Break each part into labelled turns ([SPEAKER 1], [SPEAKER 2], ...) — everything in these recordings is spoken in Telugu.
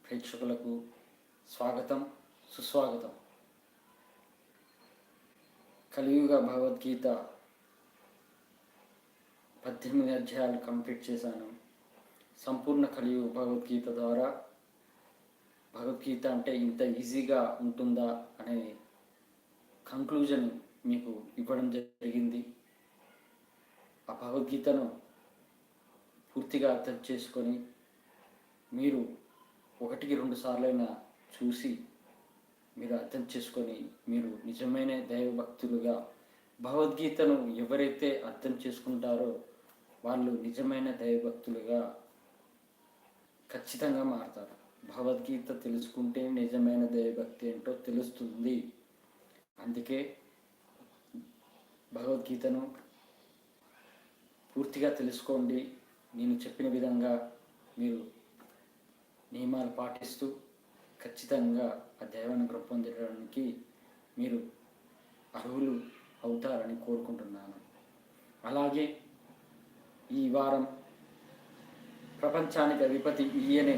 [SPEAKER 1] ప్రేక్షకులకు స్వాగతం, సుస్వాగతం. కలియుగ భగవద్గీత 18 అధ్యాయాలు కంప్లీట్ చేశాను. సంపూర్ణ కలియుగ భగవద్గీత ద్వారా భగవద్గీత అంటే ఇంత ఈజీగా ఉంటుందా అనే కంక్లూజన్ మీకు ఇవ్వడం జరిగింది. ఆ భగవద్గీతను పూర్తిగా అర్థం చేసుకొని మీరు 1-2 సార్లైనా చూసి మీరు అర్థం చేసుకొని మీరు నిజమైన దైవభక్తులుగా భగవద్గీతను ఎవరైతే అర్థం చేసుకుంటారో వాళ్ళు నిజమైన దైవభక్తులుగా ఖచ్చితంగా మారతారు. భగవద్గీత తెలుసుకుంటే నిజమైన దైవభక్తి ఏంటో తెలుస్తుంది. అందుకే భగవద్గీతను పూర్తిగా తెలుసుకోండి. నేను చెప్పిన విధంగా మీరు నియమాలు పాటిస్తూ ఖచ్చితంగా ఆ దైవానుగ్రహం పొందడానికి మీరు అర్హులు అవుతారని కోరుకుంటున్నాను. అలాగే ఈ వారం ప్రపంచానికి అధిపతి ఈయనే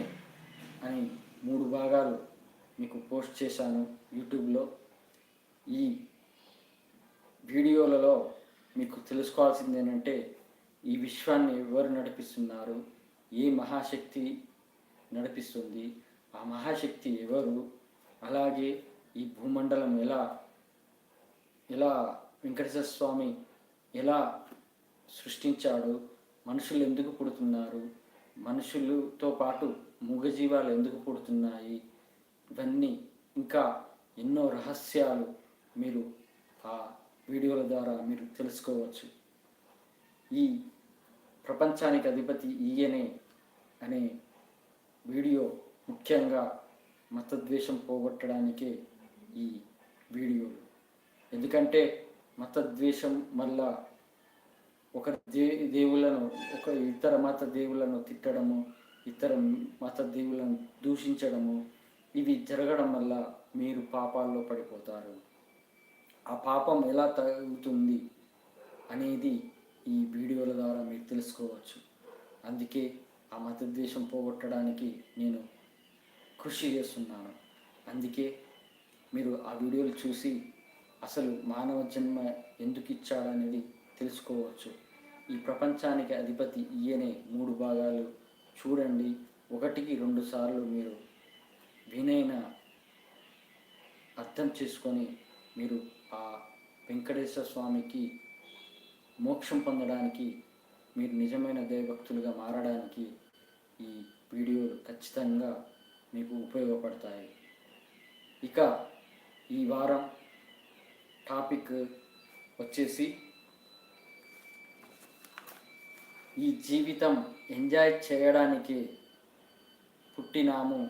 [SPEAKER 1] అని 3 భాగాలు మీకు పోస్ట్ చేశాను యూట్యూబ్లో. ఈ వీడియోలలో మీకు తెలుసుకోవాల్సింది ఏంటంటే ఈ విశ్వాన్ని ఎవరు నడిపిస్తున్నారు, ఏ మహాశక్తి నడిపిస్తుంది, ఆ మహాశక్తి ఎవరు, అలాగే ఈ భూమండలం ఎలా వెంకటేశ్వర స్వామి ఎలా సృష్టించాడు, మనుషులు ఎందుకు పుడుతున్నారు, మనుషులతో పాటు మూగజీవాలు ఎందుకు పుడుతున్నాయి, ఇవన్నీ ఇంకా ఎన్నో రహస్యాలు మీరు ఆ వీడియోల ద్వారా మీరు తెలుసుకోవచ్చు. ఈ ప్రపంచానికి అధిపతి ఈయనే అనే వీడియో ముఖ్యంగా మతద్వేషం పోగొట్టడానికే ఈ వీడియోలు. ఎందుకంటే మతద్వేషం వల్ల ఇతర మత దేవులను తిట్టడము, ఇతర మత దేవులను దూషించడము, ఇవి జరగడం వల్ల మీరు పాపాల్లో పడిపోతారు. ఆ పాపం ఎలా తగ్గుతుంది అనేది ఈ వీడియోల ద్వారా మీరు తెలుసుకోవచ్చు. అందుకే ఆ మతద్వేషం పోగొట్టడానికి నేను కృషి చేస్తున్నాను. అందుకే మీరు ఆ వీడియోలు చూసి అసలు మానవ జన్మ ఎందుకు ఇచ్చాడనేది తెలుసుకోవచ్చు. ఈ ప్రపంచానికి అధిపతి ఈయనే 3 భాగాలు చూడండి. 1-2 సార్లు మీరు వినైనా అర్థం చేసుకొని మీరు ఆ వెంకటేశ్వర స్వామికి మోక్షం పొందడానికి, మీరు నిజమైన దైవభక్తులుగా మారడానికి ఈ వీడియోలు ఖచ్చితంగా మీకు ఉపయోగపడతాయి. ఇక ఈ వారం టాపిక్ వచ్చేసి ఈ జీవితం ఎంజాయ్ చేయడానికి పుట్టినాము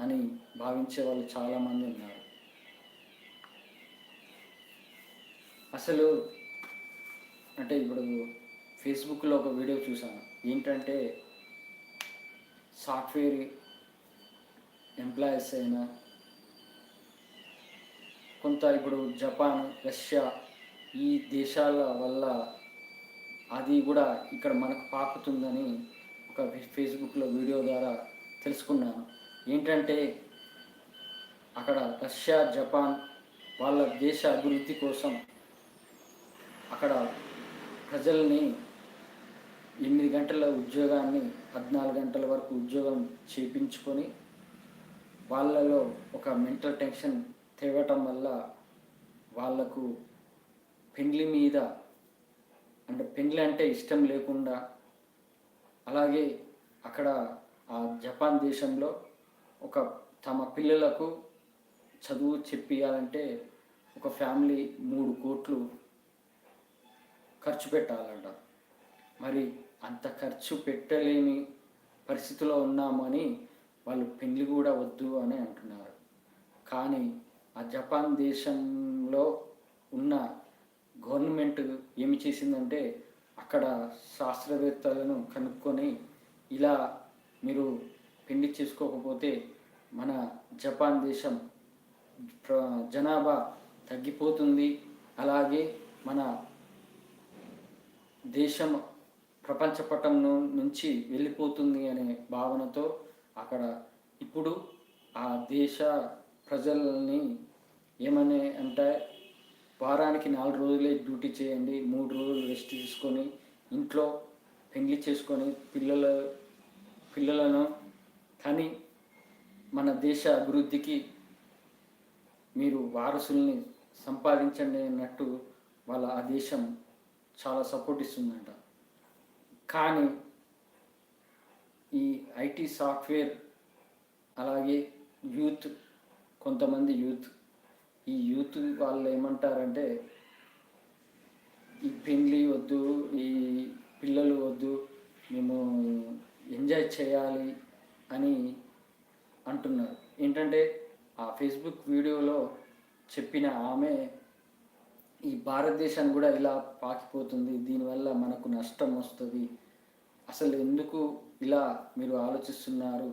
[SPEAKER 1] అని భావించే వాళ్ళు చాలామంది ఉన్నారు. అసలు అంటే ఇప్పుడు ఫేస్బుక్లో ఒక వీడియో చూసాను. ఏంటంటే సాఫ్ట్వేర్ ఎంప్లాయీస్ అయినా కొంత ఇప్పుడు జపాన్, రష్యా ఈ దేశాల వల్ల అది కూడా ఇక్కడ మనకు పాకుతుందని ఒక ఫేస్బుక్లో వీడియో ద్వారా తెలుసుకున్నాను. ఏంటంటే అక్కడ రష్యా, జపాన్ వాళ్ళ దేశ అభివృద్ధి కోసం అక్కడ ప్రజల్ని 8 గంటల ఉద్యోగాన్ని 14 గంటల వరకు ఉద్యోగం చేయించుకొని వాళ్ళలో ఒక మెంటల్ టెన్షన్ తేవటం వల్ల వాళ్లకు పెండ్లి అంటే ఇష్టం లేకుండా, అలాగే అక్కడ ఆ జపాన్ దేశంలో తమ పిల్లలకు చదువు చెప్పియాలంటే ఒక ఫ్యామిలీ 3 కోట్లు ఖర్చు పెట్టాలంట. మరి అంత ఖర్చు పెట్టలేని పరిస్థితిలో ఉన్నామని వాళ్ళు పెళ్లి కూడా వద్దు అని అంటున్నారు. కానీ ఆ జపాన్ దేశంలో ఉన్న గవర్నమెంట్ ఏమి చేసిందంటే అక్కడ శాస్త్రవేత్తలను కనుక్కొని ఇలా మీరు పెళ్లి చేసుకోకపోతే మన జపాన్ దేశం జనాభా తగ్గిపోతుంది, అలాగే మన దేశం ప్రపంచ పటం నుంచి వెళ్ళిపోతుంది అనే భావనతో అక్కడ ఇప్పుడు ఆ దేశ ప్రజల్ని ఏమని అంటే, వారానికి 4 రోజులే డ్యూటీ చేయండి, 3 రోజులు రెస్ట్ తీసుకొని ఇంట్లో పెళ్లి చేసుకొని పిల్లలను కానీ మన దేశ అభివృద్ధికి మీరు వారసుల్ని సంపాదించండి అన్నట్టు ఆ దేశం చాలా సపోర్ట్ ఇస్తుందంట. కానీ ఈ ఐటీ సాఫ్ట్వేర్ అలాగే కొంతమంది యూత్ వాళ్ళు ఏమంటారంటే, ఈ పెళ్ళి వద్దు, ఈ పిల్లలు వద్దు, మేము ఎంజాయ్ చేయాలి అని అంటున్నారు. ఏంటంటే ఆ ఫేస్బుక్ వీడియోలో చెప్పిన ఆమె, ఈ భారతదేశాన్ని కూడా ఇలా పాకిపోతుంది, దీనివల్ల మనకు నష్టం వస్తుంది, అసలు ఎందుకు ఇలా మీరు ఆలోచిస్తున్నారు,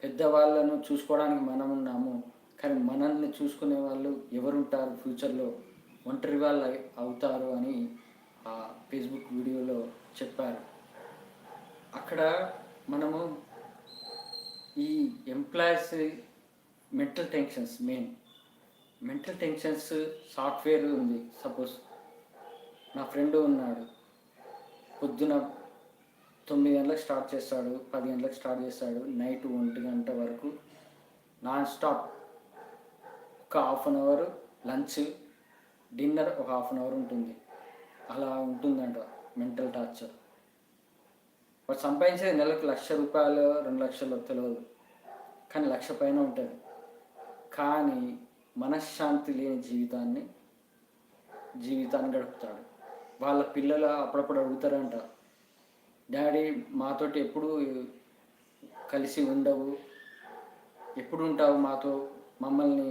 [SPEAKER 1] పెద్దవాళ్ళను చూసుకోవడానికి మనం ఉన్నాము, కానీ మనల్ని చూసుకునే వాళ్ళు ఎవరుంటారు, ఫ్యూచర్లో ఒంటరి వాళ్ళు అవుతారు అని ఆ ఫేస్బుక్ వీడియోలో చెప్పారు. అక్కడ మనము ఈ ఎంప్లాయీస్ మెంటల్ టెన్షన్స్ సాఫ్ట్వేర్ ఉంది. సపోజ్ నా ఫ్రెండ్ ఉన్నాడు, పొద్దున 9 గంటలకు స్టార్ట్ చేస్తాడు, 10 గంటలకు స్టార్ట్ చేస్తాడు, నైట్ 1 గంట వరకు నాన్ స్టాప్. ఒక half an hour lunch, dinner ఒక హాఫ్ అన్ అవర్ ఉంటుంది. అలా ఉంటుందంట మెంటల్ టార్చర్. వాడు సంపాదించేది నెలకు ₹1,00,000 2,00,000 తెలియదు, కానీ 1,00,000 పైన ఉంటుంది. కానీ మనశ్శాంతి లేని జీవితాన్ని గడుపుతాడు. వాళ్ళ పిల్లలు అప్పుడప్పుడు అడుగుతారంట, డాడీ మాతోటి ఎప్పుడు కలిసి ఉండవు, ఎప్పుడు ఉంటావు మాతో, మమ్మల్ని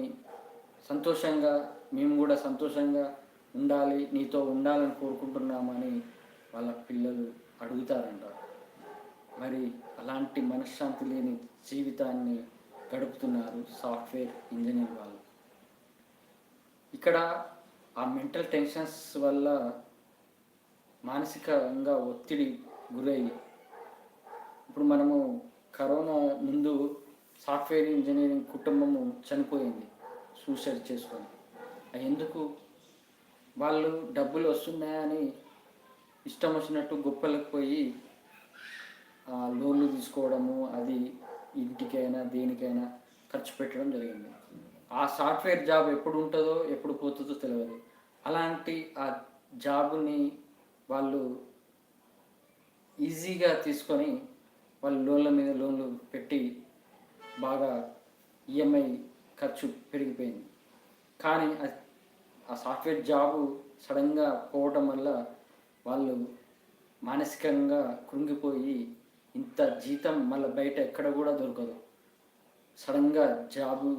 [SPEAKER 1] మేము కూడా సంతోషంగా ఉండాలి, నీతో ఉండాలని కోరుకుంటున్నామని వాళ్ళ పిల్లలు అడుగుతారంట. మరి అలాంటి మనశ్శాంతి లేని జీవితాన్ని గడుపుతున్నారు సాఫ్ట్వేర్ ఇంజనీర్ వాళ్ళు. ఇక్కడ ఆ మెంటల్ టెన్షన్స్ వల్ల మానసికంగా ఒత్తిడి గురయ్యి, ఇప్పుడు మనము కరోనా ముందు సాఫ్ట్వేర్ ఇంజనీరింగ్ కుటుంబము చనిపోయింది సూసైడ్ చేసుకొని. ఎందుకు? వాళ్ళు డబ్బులు వస్తున్నాయని ఇష్టం వచ్చినట్టు గొప్పలకు పోయి లోన్లు తీసుకోవడము, అది ఇంటికైనా దేనికైనా ఖర్చు పెట్టడం జరిగింది. ఆ సాఫ్ట్వేర్ జాబ్ ఎప్పుడు ఉంటుందో ఎప్పుడు పోతుందో తెలియదు. అలాంటి ఆ జాబుని వాళ్ళు ఈజీగా తీసుకొని వాళ్ళు లోన్ల మీద లోన్లు పెట్టి బాగా ఈఎంఐ ఖర్చు పెరిగిపోయింది. కానీ ఆ సాఫ్ట్వేర్ జాబు సడన్గా పోవటం వల్ల వాళ్ళు మానసికంగా కృంగిపోయి, ఇంత జీతం మళ్ళీ బయట ఎక్కడ కూడా దొరకదు, సడన్గా జాబు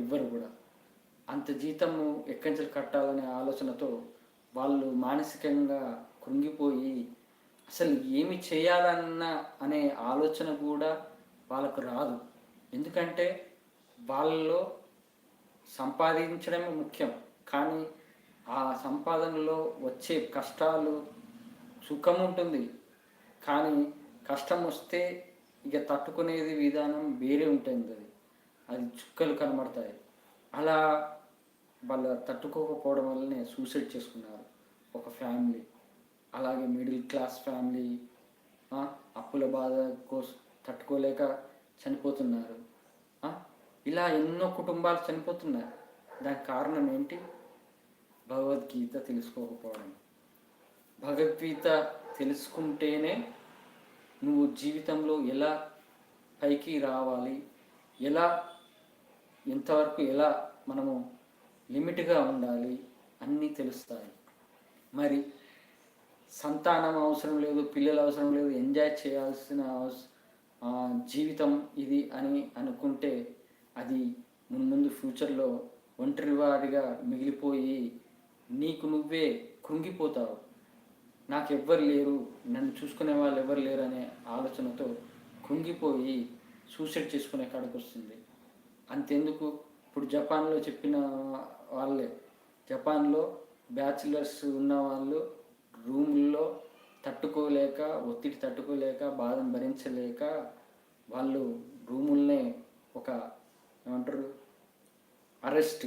[SPEAKER 1] ఇవ్వరు కూడా, అంత జీతము ఎక్కడి నుంచి కట్టాలనే ఆలోచనతో వాళ్ళు మానసికంగా కృంగిపోయి అసలు ఏమి అనే ఆలోచన కూడా వాళ్ళకు రాదు. ఎందుకంటే వాళ్ళలో సంపాదించడమే ముఖ్యం, కానీ ఆ సంపాదనలో వచ్చే కష్టాలు, సుఖం ఉంటుంది, కానీ కష్టం వస్తే ఇక తట్టుకునేది విధానం వేరే ఉంటుంది. అది చుక్కలు కనబడతాయి. అలా వాళ్ళు తట్టుకోకపోవడం వల్లనే సూసైడ్ చేసుకున్నారు ఒక ఫ్యామిలీ. అలాగే మిడిల్ క్లాస్ ఫ్యామిలీ అప్పుల బాధ కోసం తట్టుకోలేక చనిపోతున్నారు. ఇలా ఎన్నో కుటుంబాలు చనిపోతున్నాయి. దానికి కారణం ఏంటి? భగవద్గీత తెలుసుకోకపోవడం. భగవద్గీత తెలుసుకుంటేనే నువ్వు జీవితంలో ఎలా పైకి రావాలి, ఎంతవరకు ఎలా మనము లిమిట్గా ఉండాలి అన్నీ తెలుస్తాయి. మరి సంతానం అవసరం లేదు, పిల్లలు అవసరం లేదు, ఎంజాయ్ చేయాల్సిన జీవితం ఇది అని అనుకుంటే అది ముందు ఫ్యూచర్లో ఒంటరివాడిగా మిగిలిపోయి నీకు నువ్వే కృంగిపోతావు. నాకు ఎవ్వరు లేరు, నన్ను చూసుకునే వాళ్ళు ఎవరు లేరు అనే ఆలోచనతో కృంగిపోయి సూసైడ్ చేసుకునే కాడికి వస్తుంది. అంతెందుకు, ఇప్పుడు జపాన్లో చెప్పిన వాళ్ళే, జపాన్లో బ్యాచిలర్స్ ఉన్న వాళ్ళు రూముల్లో ఒత్తిడి తట్టుకోలేక, బాధను భరించలేక వాళ్ళు రూముల్నే ఒక ఏమంటారు అరెస్ట్,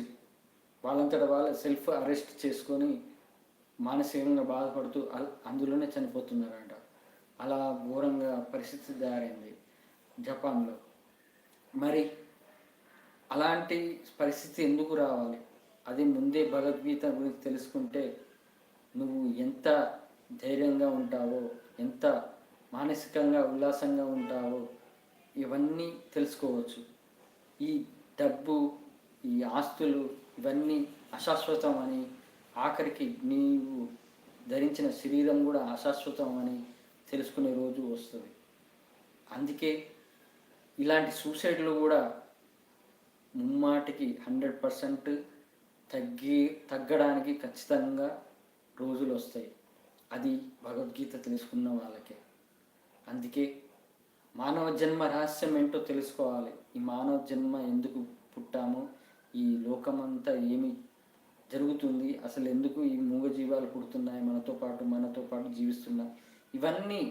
[SPEAKER 1] వాళ్ళంతటా వాళ్ళ సెల్ఫ్ అరెస్ట్ చేసుకొని మానసికంగా బాధపడుతూ అందులోనే చనిపోతున్నారంట. అలా ఘోరంగా పరిస్థితి తయారైంది జపాన్లో. మరి అలాంటి పరిస్థితి ఎందుకు రావాలి? అది ముందే భగవద్గీత గురించి తెలుసుకుంటే నువ్వు ఎంత ధైర్యంగా ఉంటావో, ఎంత మానసికంగా ఉల్లాసంగా ఉంటావో ఇవన్నీ తెలుసుకోవచ్చు. ఈ డబ్బు, ఈ ఆస్తులు ఇవన్నీ అశాశ్వతం అని, ఆఖరికి నీవు ధరించిన శరీరం కూడా అశాశ్వతం అని తెలుసుకునే రోజు వస్తుంది. అందుకే ఇలాంటి సూసైడ్లు కూడా ముమ్మాటికి 100% తగ్గడానికి ఖచ్చితంగా రోజులు వస్తాయి. అది భగవద్గీత తెలుసుకున్న వాళ్ళకే. అందుకే మానవ జన్మ రహస్యం ఏంటో తెలుసుకోవాలి. ఈ మానవ జన్మ ఎందుకు పుట్టామో, ఈ లోకమంతా ఏమి జరుగుతుంది, అసలు ఎందుకు ఈ మూగజీవాలు పుడుతున్నాయి, మనతో పాటు జీవిస్తున్నాయి, ఇవన్నీ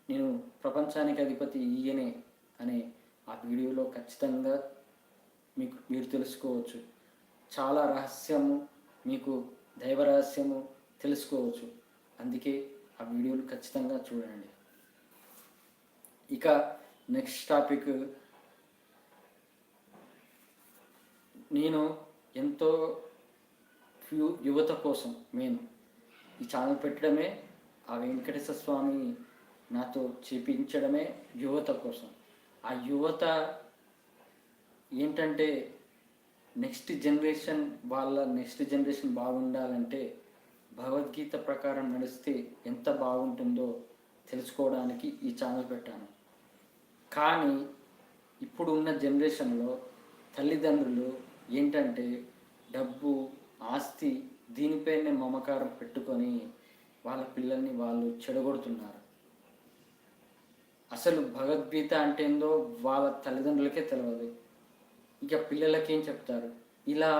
[SPEAKER 1] నేను ప్రపంచానికి అధిపతి ఈయనే అనే ఆ వీడియోలో ఖచ్చితంగా మీరు తెలుసుకోవచ్చు. చాలా రహస్యము, మీకు దైవ రహస్యము తెలుసుకోవచ్చు. అందుకే ఆ వీడియోలు ఖచ్చితంగా చూడండి. ఇక నెక్స్ట్ టాపిక్, నేను ఎంతో యువత కోసం నేను ఈ ఛానల్ పెట్టడమే, ఆ వెంకటేశ్వర స్వామి నాతో చేపించడమే యువత కోసం. ఆ యువత ఏంటంటే నెక్స్ట్ జనరేషన్ బాగుండాలంటే భగవద్గీత ప్రకారం నడిస్తే ఎంత బాగుంటుందో తెలుసుకోవడానికి ఈ ఛానల్ పెట్టాను. కానీ ఇప్పుడు ఉన్న జనరేషన్లో తల్లిదండ్రులు ఏంటంటే డబ్బు, ఆస్తి దీనిపైనే మమకారం పెట్టుకొని వాళ్ళ పిల్లల్ని వాళ్ళు చెడగొడుతున్నారు. అసలు భగవద్గీత అంటే ఏందో వాళ్ళ తల్లిదండ్రులకే తెలియదు. ఇక పిల్లలకేం చెప్తారు? ఇలా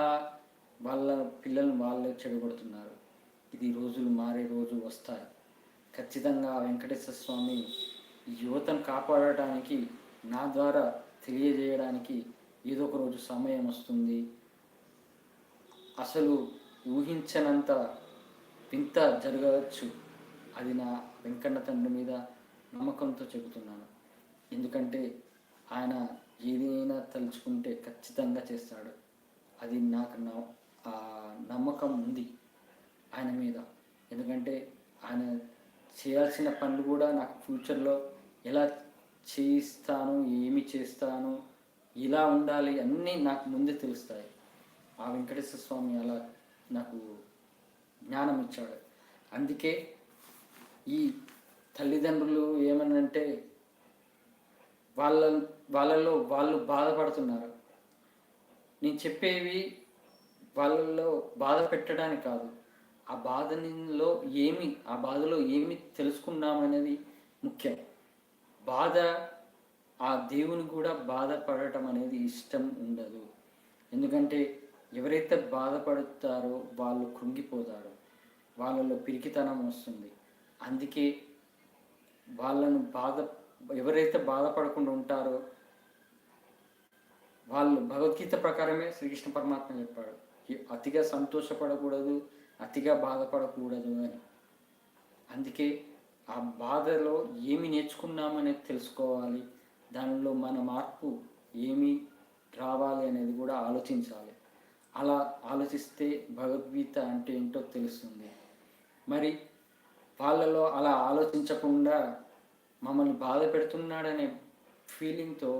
[SPEAKER 1] వాళ్ళ పిల్లల్ని వాళ్ళే చెడగొడుతున్నారు. ఇది రోజులు మారే రోజు వస్తాయి. ఖచ్చితంగా వెంకటేశ్వర స్వామి యువతను కాపాడటానికి, నా ద్వారా తెలియజేయడానికి ఏదో ఒక రోజు సమయం వస్తుంది. అసలు ఊహించనంత వింత జరగవచ్చు. అది నా వెంకన్న తండ్రి మీద నమ్మకంతో చెబుతున్నాను. ఎందుకంటే ఆయన ఏదైనా తలుచుకుంటే ఖచ్చితంగా చేస్తాడు. అది నాకు నమ్మకం ఉంది ఆయన మీద. ఎందుకంటే ఆయన చేయాల్సిన పనులు కూడా నాకు ఫ్యూచర్లో ఎలా చేయిస్తాను, ఏమి చేస్తాను, ఇలా ఉండాలి అన్నీ నాకు ముందే తెలుస్తాయి. ఆ వెంకటేశ్వర స్వామి అలా నాకు జ్ఞానం ఇచ్చాడు. అందుకే ఈ తల్లిదండ్రులు ఏమనంటే వాళ్ళలో వాళ్ళు బాధపడుతున్నారు. నేను చెప్పేవి వాళ్ళలో బాధ పెట్టడానికి కాదు, ఆ బాధలో ఏమి తెలుసుకున్నామనేది ముఖ్యం. బాధ, ఆ దేవుని కూడా బాధపడటం అనేది ఇష్టం ఉండదు. ఎందుకంటే ఎవరైతే బాధపడతారో వాళ్ళు కృంగిపోతారు, వాళ్ళలో పిరికితనం వస్తుంది. అందుకే ఎవరైతే బాధపడకుండా ఉంటారో వాళ్ళు భగవద్గీత ప్రకారమే శ్రీకృష్ణ పరమాత్మ చెప్పాడు, అతిగా సంతోషపడకూడదు, అతిగా బాధపడకూడదు అని. అందుకే ఆ బాధలో ఏమి నేర్చుకున్నామనేది తెలుసుకోవాలి. దానిలో మన మార్పు ఏమి రావాలి అనేది కూడా ఆలోచించాలి. అలా ఆలోచిస్తే భగవద్గీత అంటే ఏంటో తెలుస్తుంది. మరి వాళ్ళలో అలా ఆలోచించకుండా మమ్మల్ని బాధ పెడుతున్నాడనే ఫీలింగ్తో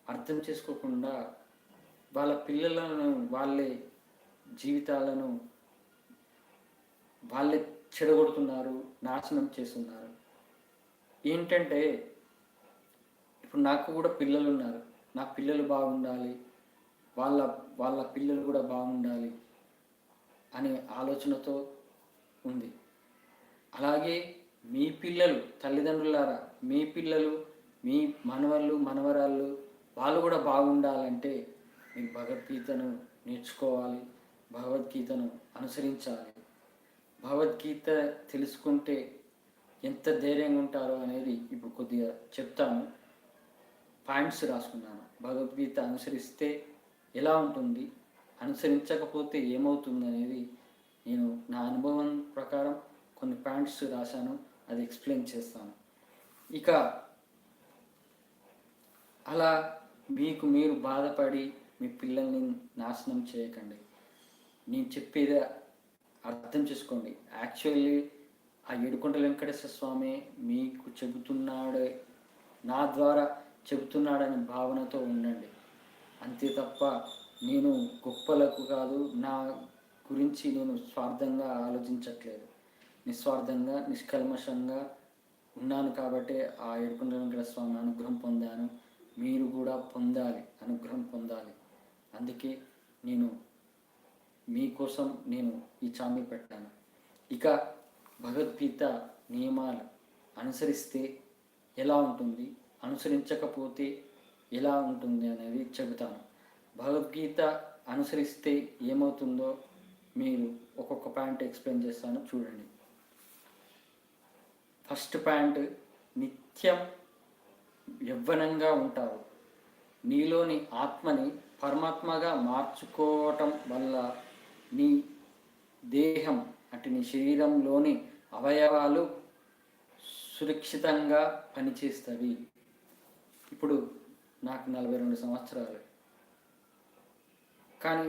[SPEAKER 1] అర్థం చేసుకోకుండా వాళ్ళ పిల్లలను వాళ్ళే జీవితాలను వాళ్ళే చెడగొడుతున్నారు, నాశనం చేస్తున్నారు. ఏంటంటే ఇప్పుడు నాకు కూడా పిల్లలు ఉన్నారు. నా పిల్లలు బాగుండాలి, వాళ్ళ పిల్లలు కూడా బాగుండాలి అనే ఆలోచనతో ఉంది. అలాగే మీ పిల్లలు, తల్లిదండ్రులారా, మీ పిల్లలు, మీ మనవళ్ళు మనవరాళ్ళు వాళ్ళు కూడా బాగుండాలంటే మీరు భగవద్గీతను నేర్చుకోవాలి, భగవద్గీతను అనుసరించాలి. భగవద్గీత తెలుసుకుంటే ఎంత ధైర్యంగా ఉంటారో అనేది ఇప్పుడు కొద్దిగా చెప్తాను. పాయింట్స్ రాసుకున్నాను. భగవద్గీత అనుసరిస్తే ఎలా ఉంటుంది, అనుసరించకపోతే ఏమవుతుంది అనేది నేను నా అనుభవం ప్రకారం కొన్ని పాయింట్స్ రాశాను. అది ఎక్స్ప్లెయిన్ చేస్తాను. ఇక అలా మీకు మీరు బాధపడి మీ పిల్లల్ని నాశనం చేయకండి. నేను చెప్పేది అర్థం చేసుకోండి. యాక్చువల్లీ ఆ ఏడుకొండల వెంకటేశ్వర స్వామి మీకు చెబుతున్నాడే, నా ద్వారా చెబుతున్నాడనే భావనతో ఉండండి. అంతే తప్ప నేను గొప్పలకు కాదు, నా గురించి నేను స్వార్థంగా ఆలోచించట్లేదు. నిస్వార్థంగా నిష్కల్మషంగా ఉన్నాను కాబట్టి ఆ ఏడుకొండల వెంకటేశ్వర స్వామి అనుగ్రహం పొందాను. మీరు కూడా పొందాలి, అనుగ్రహం పొందాలి. అందుకే నేను మీకోసం నేను ఈ ఛానల్ పెట్టాను. ఇక భగవద్గీత నియమాలు అనుసరిస్తే ఎలా ఉంటుంది, అనుసరించకపోతే ఎలా ఉంటుంది అనేది చెబుతాను. భగవద్గీత అనుసరిస్తే ఏమవుతుందో మీరు ఒక్కొక్క పాయింట్ ఎక్స్ప్లెయిన్ చేస్తాను, చూడండి. ఫస్ట్ పాయింట్, నిత్యం యవ్వనంగా ఉంటావు. నీలోని ఆత్మని పరమాత్మగా మార్చుకోవటం వల్ల నీ దేహం అంటే నీ శరీరంలోని అవయవాలు సురక్షితంగా పనిచేస్తవి. ఇప్పుడు నాకు 42 సంవత్సరాలు, కానీ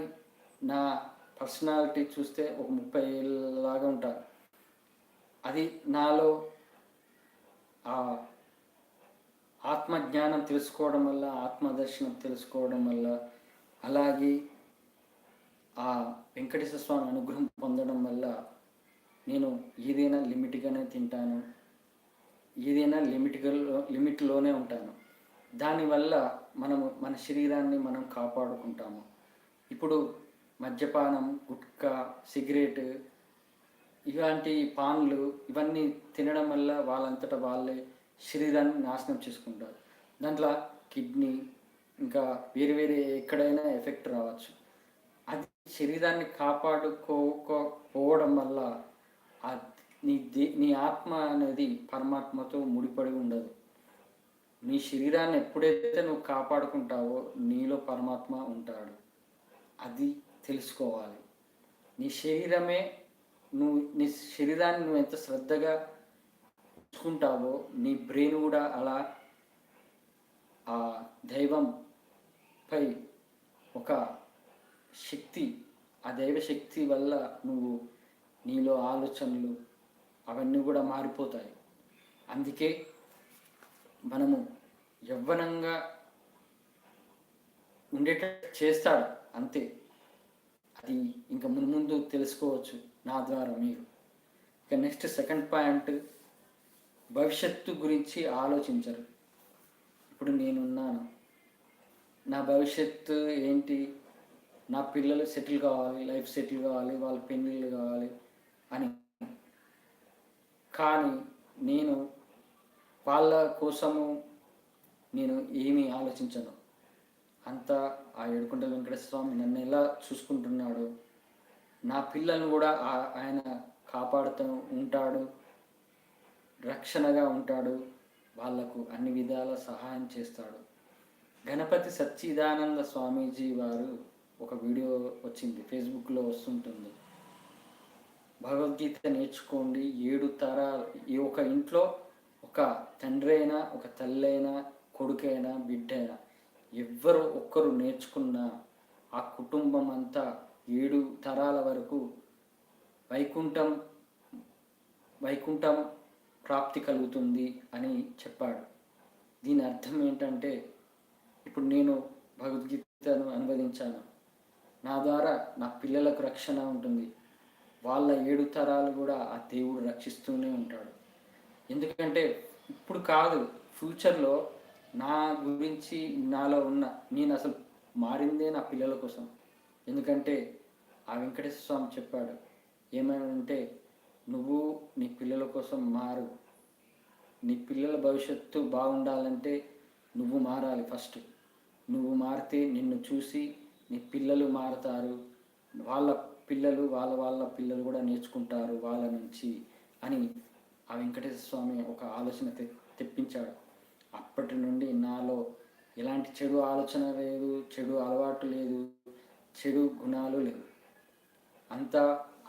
[SPEAKER 1] నా పర్సనాలిటీ చూస్తే ఒక 30 ఏళ్ళలాగా ఉంటాను. అది నాలో ఆ ఆత్మజ్ఞానం తెలుసుకోవడం వల్ల, ఆత్మదర్శనం తెలుసుకోవడం వల్ల, అలాగే ఆ వెంకటేశ్వర స్వామి అనుగ్రహం పొందడం వల్ల నేను ఏదైనా లిమిట్గానే తింటాను, ఏదైనా లిమిట్లోనే ఉంటాను. దానివల్ల మనము మన శరీరాన్ని మనం కాపాడుకుంటాము. ఇప్పుడు మద్యపానం, గుట్కా, సిగరెట్, ఇలాంటి పాన్లు ఇవన్నీ తినడం వల్ల వాళ్ళంతటా వాళ్ళే శరీరాన్ని నాశనం చేసుకుంటారు. దాంట్లో కిడ్నీ ఇంకా వేరే ఎక్కడైనా ఎఫెక్ట్ రావచ్చు. అది శరీరాన్ని కాపాడుకోకపోవడం వల్ల నీ ఆత్మ అనేది పరమాత్మతో ముడిపడి ఉండదు. నీ శరీరాన్ని ఎప్పుడైతే నువ్వు కాపాడుకుంటావో నీలో పరమాత్మ ఉంటాడు. అది తెలుసుకోవాలి. నీ శరీరమే నీ శరీరాన్ని నువ్వు ఎంత శ్రద్ధగా చూసుకుంటావో నీ బ్రెయిన్ కూడా అలా ఆ దైవంపై ఒక శక్తి, ఆ దైవ శక్తి వల్ల నీలో ఆలోచనలు అవన్నీ కూడా మారిపోతాయి. అందుకే మనము యవ్వనంగా ఉండేటట్టు చేస్తాడు, అంతే. అది ఇంకా ముందు తెలుసుకోవచ్చు నా ద్వారా మీరు. ఇక నెక్స్ట్ సెకండ్ పాయింట్, భవిష్యత్తు గురించి ఆలోచించరు. ఇప్పుడు నేనున్నాను, నా భవిష్యత్తు ఏంటి, నా పిల్లలు సెటిల్ కావాలి, లైఫ్ సెటిల్ కావాలి, వాళ్ళ పెళ్ళిళ్ళు కావాలి అని. కానీ నేను వాళ్ళ కోసము నేను ఏమీ ఆలోచించను. అంతా ఆ ఏడుకొండల వెంకటేశ్వర స్వామి నన్ను ఎలా చూసుకుంటున్నాడు, నా పిల్లలను కూడా ఆయన కాపాడుతూ ఉంటాడు, రక్షణగా ఉంటాడు, వాళ్లకు అన్ని విధాల సహాయం చేస్తాడు. గణపతి సచ్చిదానంద స్వామీజీ వారు ఒక వీడియో వచ్చింది, ఫేస్బుక్లో వస్తుంటుంది. భగవద్గీత నేర్చుకోండి, 7 తరాలు, ఒక ఇంట్లో ఒక తండ్రి అయినా, ఒక తల్లి అయినా, కొడుకైనా, బిడ్డ అయినా ఎవ్వరు ఒక్కరు నేర్చుకున్న ఆ కుటుంబం అంతా 7 తరాల వరకు వైకుంఠం ప్రాప్తి కలుగుతుంది అని చెప్పాడు. దీని అర్థం ఏంటంటే, ఇప్పుడు నేను భగవద్గీతను అనువదించాను, నా ద్వారా నా పిల్లలకు రక్షణ ఉంటుంది, వాళ్ళ 7 తరాలు కూడా ఆ దేవుడు రక్షిస్తూనే ఉంటాడు. ఎందుకంటే ఇప్పుడు కాదు, ఫ్యూచర్లో నా గురించి నాలో నేను అసలు మారిందే నా పిల్లల కోసం. ఎందుకంటే ఆ వెంకటేశ్వర స్వామి చెప్పాడు ఏమంటే, నువ్వు నీ పిల్లల కోసం మారు, నీ పిల్లల భవిష్యత్తు బాగుండాలంటే నువ్వు మారాలి. ఫస్ట్ నువ్వు మారితే నిన్ను చూసి నీ పిల్లలు మారుతారు, వాళ్ళ పిల్లలు వాళ్ళ పిల్లలు కూడా నేర్చుకుంటారు వాళ్ళ నుంచి అని ఆ వెంకటేశ్వర స్వామి ఒక ఆలోచన తెప్పించాడు. అప్పటి నుండి నాలో ఎలాంటి చెడు ఆలోచన లేదు, చెడు అలవాటు లేదు, చెడు గుణాలు లేవు. అంతా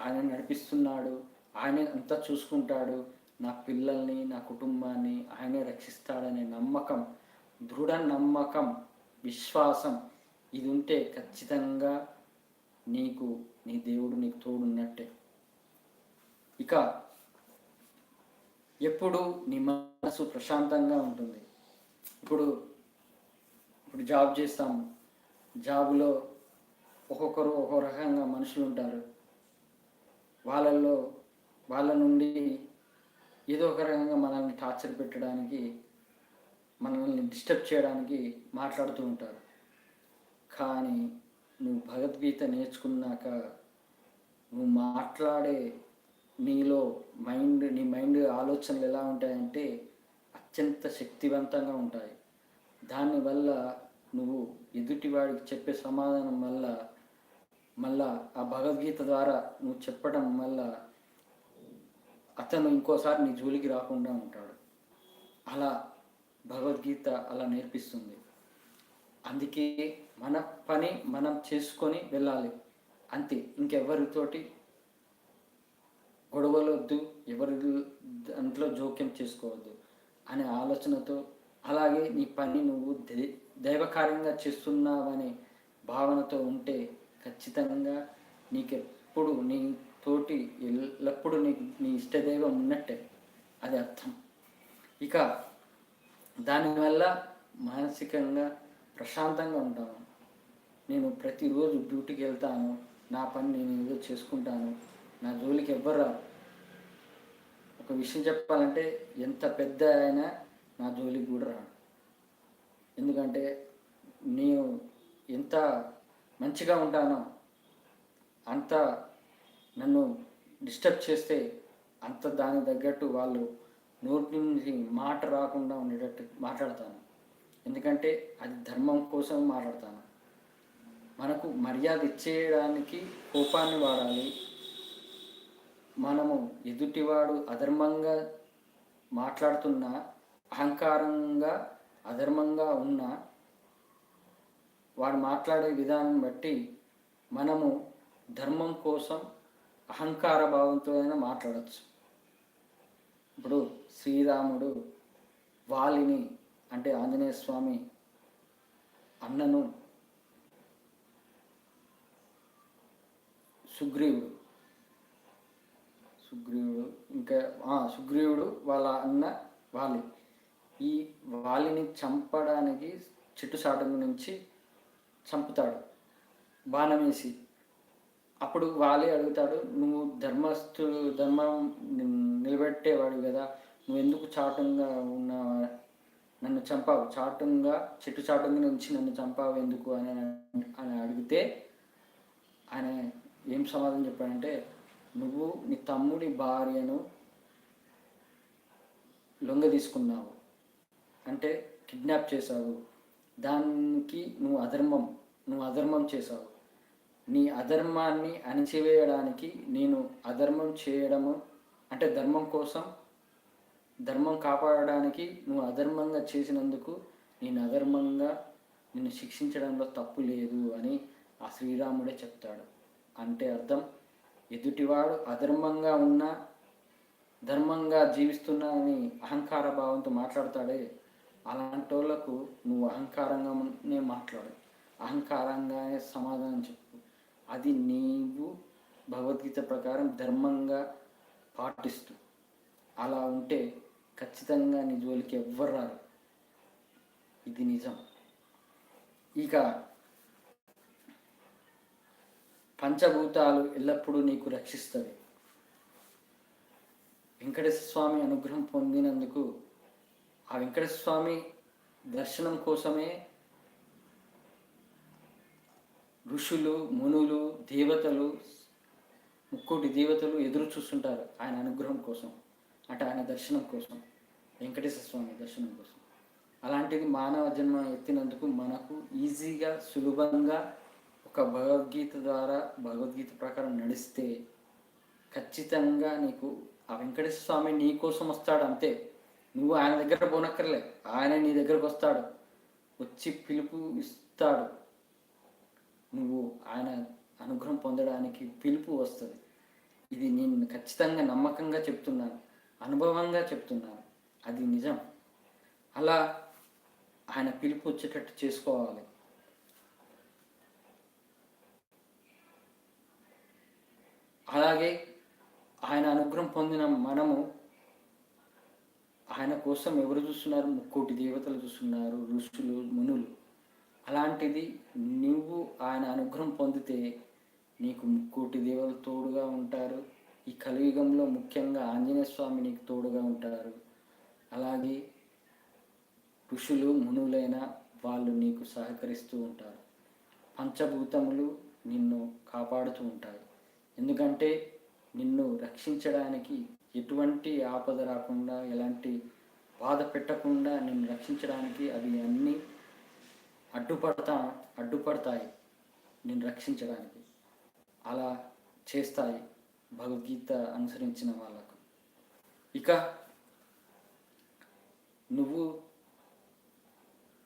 [SPEAKER 1] ఆయన నడిపిస్తున్నాడు, ఆయనే అంతా చూసుకుంటాడు. నా పిల్లల్ని, నా కుటుంబాన్ని ఆయనే రక్షిస్తాడనే నమ్మకం, దృఢ నమ్మకం, విశ్వాసం ఇది ఉంటే ఖచ్చితంగా నీ దేవుడు నీకు తోడున్నట్టే. ఇక ఎప్పుడు నీ మనసు ప్రశాంతంగా ఉంటుంది. ఇప్పుడు జాబ్ చేస్తాము, జాబ్లో ఒక్కొక్కరు ఒక్కో రకంగా మనుషులు ఉంటారు. వాళ్ళ నుండి ఏదో ఒక రకంగా మనల్ని టార్చర్ పెట్టడానికి, మనల్ని డిస్టర్బ్ చేయడానికి మాట్లాడుతూ ఉంటారు. కానీ నువ్వు భగవద్గీత నేర్చుకున్నాక నువ్వు మాట్లాడే నీ మైండ్ ఆలోచనలు ఎలా ఉంటాయంటే అత్యంత శక్తివంతంగా ఉంటాయి. దానివల్ల నువ్వు ఎదుటివాడికి చెప్పే సమాధానం మళ్ళా ఆ భగవద్గీత ద్వారా నువ్వు చెప్పడం వల్ల అతను ఇంకోసారి నీ జోలికి రాకుండా ఉంటాడు. అలా భగవద్గీత అలా నేర్పిస్తుంది. అందుకే మన పని మనం చేసుకొని వెళ్ళాలి అంతే. ఇంకెవరితోటి గొడవలు వద్దు, ఎవరి దాంట్లో జోక్యం చేసుకోవద్దు అనే ఆలోచనతో, అలాగే నీ పని నువ్వు దైవకార్యంగా చేస్తున్నావనే భావనతో ఉంటే ఖచ్చితంగా నీకెప్పుడు నీ తోటి ఎల్లప్పుడూ నీ ఇష్టదైవం ఉన్నట్టే అది అర్థం. ఇక దానివల్ల మానసికంగా ప్రశాంతంగా ఉంటాను. నేను ప్రతిరోజు డ్యూటీకి వెళ్తాను, నా పని నేను ఏదో చేసుకుంటాను, నా జోలికి ఎవ్వరు రారు. ఒక విషయం చెప్పాలంటే ఎంత పెద్ద అయినా నా జోలికి కూడా రాడు. ఎందుకంటే నేను ఎంత మంచిగా ఉంటానో అంత నన్ను డిస్టర్బ్ చేస్తే అంత దానికి తగ్గట్టు వాళ్ళు నోటి నుంచి మాట రాకుండా ఉండేటట్టు మాట్లాడతాను. ఎందుకంటే అది ధర్మం కోసం మాట్లాడతాను. మనకు మర్యాద ఇచ్చేయడానికి కోపాన్ని వాడాలి. మనము ఎదుటివాడు అధర్మంగా మాట్లాడుతున్నా, అహంకారంగా అధర్మంగా ఉన్నా, వాడు మాట్లాడే విధానం బట్టి మనము ధర్మం కోసం అహంకార భావంతో అయినా మాట్లాడచ్చు. ఇప్పుడు శ్రీరాముడు వాలిని అంటే ఆంజనేయ స్వామి అన్నను సుగ్రీవుడు వాళ్ళ అన్న వాలి, ఈ వాలిని చంపడానికి చెట్టు చాటు నుంచి చంపుతాడు బాణం వేసి. అప్పుడు వాలి అడుగుతాడు, నువ్వు ధర్మం నిలబెట్టేవాడు కదా, నువ్వు ఎందుకు చాటుగా నన్ను చంపావు, చెట్టు చాటుగా నుంచి నన్ను చంపావు ఎందుకు అని అడిగితే ఆయన ఏం సమాధానం చెప్పాడంటే, నువ్వు నీ తమ్ముడి భార్యను లొంగ తీసుకున్నావు అంటే కిడ్నాప్ చేశావు, దానికి నువ్వు అధర్మం చేశావు. నీ అధర్మాన్ని అణిచివేయడానికి నేను అధర్మం చేయడము అంటే ధర్మం కాపాడడానికి నువ్వు అధర్మంగా చేసినందుకు నిన్ను శిక్షించడంలో తప్పు లేదు అని ఆ శ్రీరాముడే చెప్తాడు. అంటే అర్థం, ఎదుటివాడు అధర్మంగా ఉన్నా ధర్మంగా జీవిస్తున్నా అని అహంకార భావంతో మాట్లాడతాడే, అలాంటి వాళ్ళకు నువ్వు అహంకారంగానే మాట్లాడు, అహంకారంగానే సమాధానం చెప్పు. అది నీవు భగవద్గీత ప్రకారం ధర్మంగా పాటిస్తూ అలా ఉంటే ఖచ్చితంగా నీ జోలికి ఎవ్వరు రారు. ఇది నిజం. ఇక పంచభూతాలు ఎల్లప్పుడూ నీకు రక్షిస్తుంది. వెంకటేశ్వర స్వామి అనుగ్రహం పొందినందుకు ఆ వెంకటేశ్వర స్వామి దర్శనం కోసమే ఋషులు, మునులు, దేవతలు, ముక్కోటి దేవతలు ఎదురు చూస్తుంటారు ఆయన అనుగ్రహం కోసం, అంటే ఆయన దర్శనం కోసం, వెంకటేశ్వర స్వామి దర్శనం కోసం. అలాంటిది మానవ జన్మ ఎత్తినందుకు మనకు ఈజీగా సులభంగా ఒక భగవద్గీత ప్రకారం నడిస్తే ఖచ్చితంగా నీకు ఆ వెంకటేశ్వర స్వామి నీ కోసం వస్తాడు. అంతే, నువ్వు ఆయన దగ్గర పోనక్కర్లే, ఆయన నీ దగ్గరకు వస్తాడు. వచ్చి పిలుపు ఇస్తాడు. నువ్వు ఆయన అనుగ్రహం పొందడానికి పిలుపు వస్తుంది. ఇది నేను ఖచ్చితంగా నమ్మకంగా చెప్తున్నాను, అనుభవంగా చెప్తున్నాను. అది నిజం. అలా ఆయన పిలుపు వచ్చేటట్టు చేసుకోవాలి. అలాగే ఆయన అనుగ్రహం పొందిన మనము ఆయన కోసం ఎవరు చూస్తున్నారు? 3,000,000 దేవతలు చూస్తున్నారు, ఋషులు, మునులు. అలాంటిది నువ్వు ఆయన అనుగ్రహం పొందితే నీకు 3,000,000 దేవతలు తోడుగా ఉంటారు. ఈ కలియుగంలో ముఖ్యంగా ఆంజనేయ స్వామి నీకు తోడుగా ఉంటారు. అలాగే ఋషులు, మునులైన వాళ్ళు నీకు సహకరిస్తూ ఉంటారు. పంచభూతములు నిన్ను కాపాడుతూ ఉంటాయి. ఎందుకంటే నిన్ను రక్షించడానికి, ఎటువంటి ఆపద రాకుండా, ఎలాంటి బాధ పెట్టకుండా నిన్ను రక్షించడానికి అవి అన్నీ అడ్డుపడతాయి నిన్ను రక్షించడానికి. అలా చేస్తాయి భగవద్గీత అనుసరించిన వాళ్ళకు. ఇక నువ్వు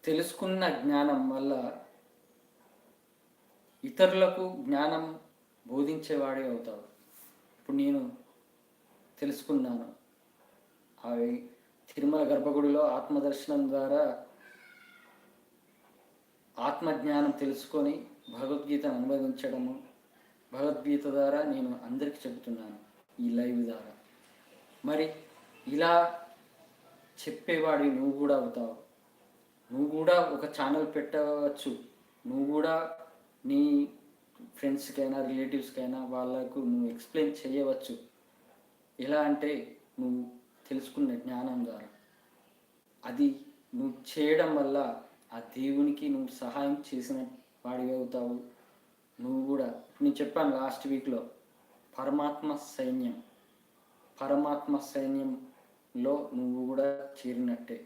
[SPEAKER 1] తెలుసుకున్న జ్ఞానం వల్ల ఇతరులకు జ్ఞానం బోధించేవాడే అవుతావు. ఇప్పుడు నేను తెలుసుకున్నాను, అవి తిరుమల గర్భగుడిలో ఆత్మదర్శనం ద్వారా ఆత్మజ్ఞానం తెలుసుకొని భగవద్గీతను అనువదించడము, భగవద్గీత ద్వారా నేను అందరికీ చెబుతున్నాను ఈ లైవ్ ద్వారా. మరి ఇలా చెప్పేవాడి నువ్వు కూడా అవుతావు. నువ్వు కూడా ఒక ఛానల్ పెట్టవచ్చు. నువ్వు కూడా నీ ఫ్రెండ్స్కైనా, రిలేటివ్స్కైనా వాళ్ళకు నువ్వు ఎక్స్ప్లెయిన్ చేయవచ్చు. ఎలా అంటే నువ్వు తెలుసుకున్న జ్ఞానం ద్వారా. అది నువ్వు చేయడం వల్ల ఆ దేవునికి నువ్వు సహాయం చేసిన వాడివి అవుతావు. నువ్వు కూడా నేను చెప్పాను లాస్ట్ వీక్లో, పరమాత్మ సైన్యంలో నువ్వు కూడా చేరినట్టే.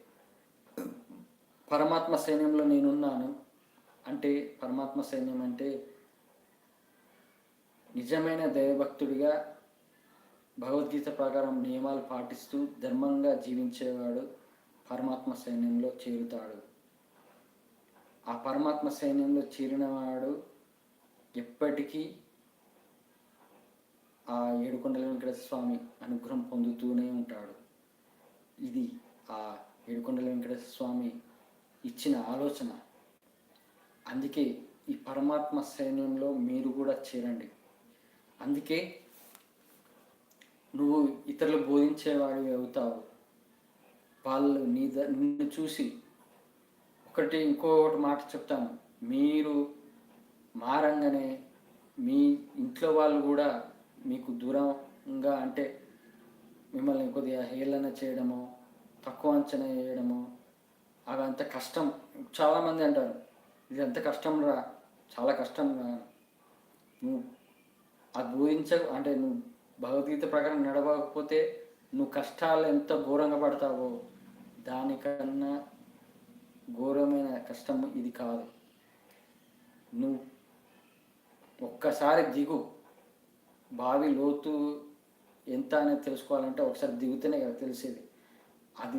[SPEAKER 1] పరమాత్మ సైన్యంలో నేనున్నాను అంటే, పరమాత్మ సైన్యం అంటే నిజమైన దైవభక్తుడిగా భగవద్గీత ప్రకారం నియమాలు పాటిస్తూ ధర్మంగా జీవించేవాడు పరమాత్మ సైన్యంలో చేరుతాడు. ఆ పరమాత్మ సైన్యంలో చేరినవాడు ఎప్పటికీ ఆ ఏడుకొండల వెంకటేశ్వర స్వామి అనుగ్రహం పొందుతూనే ఉంటాడు. ఇది ఆ ఏడుకొండల వెంకటేశ్వర స్వామి ఇచ్చిన ఆలోచన. అందుకే ఈ పరమాత్మ సైన్యంలో మీరు కూడా చేరండి. అందుకే నువ్వు ఇతరులు బోధించేవాడివి అవుతావు. వాళ్ళు నిన్ను చూసి ఇంకొకటి మాట చెప్తాను. మీరు మారంగానే మీ ఇంట్లో వాళ్ళు కూడా మీకు దూరంగా, అంటే మిమ్మల్ని కొద్దిగా హేళన చేయడమో, తక్కువ అంచనా వేయడమో, అవంత కష్టం. చాలామంది అంటారు, ఇది ఎంత కష్టం రా, చాలా కష్టం రా. నువ్వు అది అంటే నువ్వు భగవద్గీత ప్రకారం నడవకపోతే నువ్వు కష్టాలు ఎంత ఘోరంగా పడతావో దానికన్నా ఘోరమైన కష్టం ఇది కాదు. నువ్వు ఒక్కసారి దిగు. బావి లోతు ఎంత అనేది తెలుసుకోవాలంటే ఒకసారి దిగితేనే కదా తెలిసేది. అది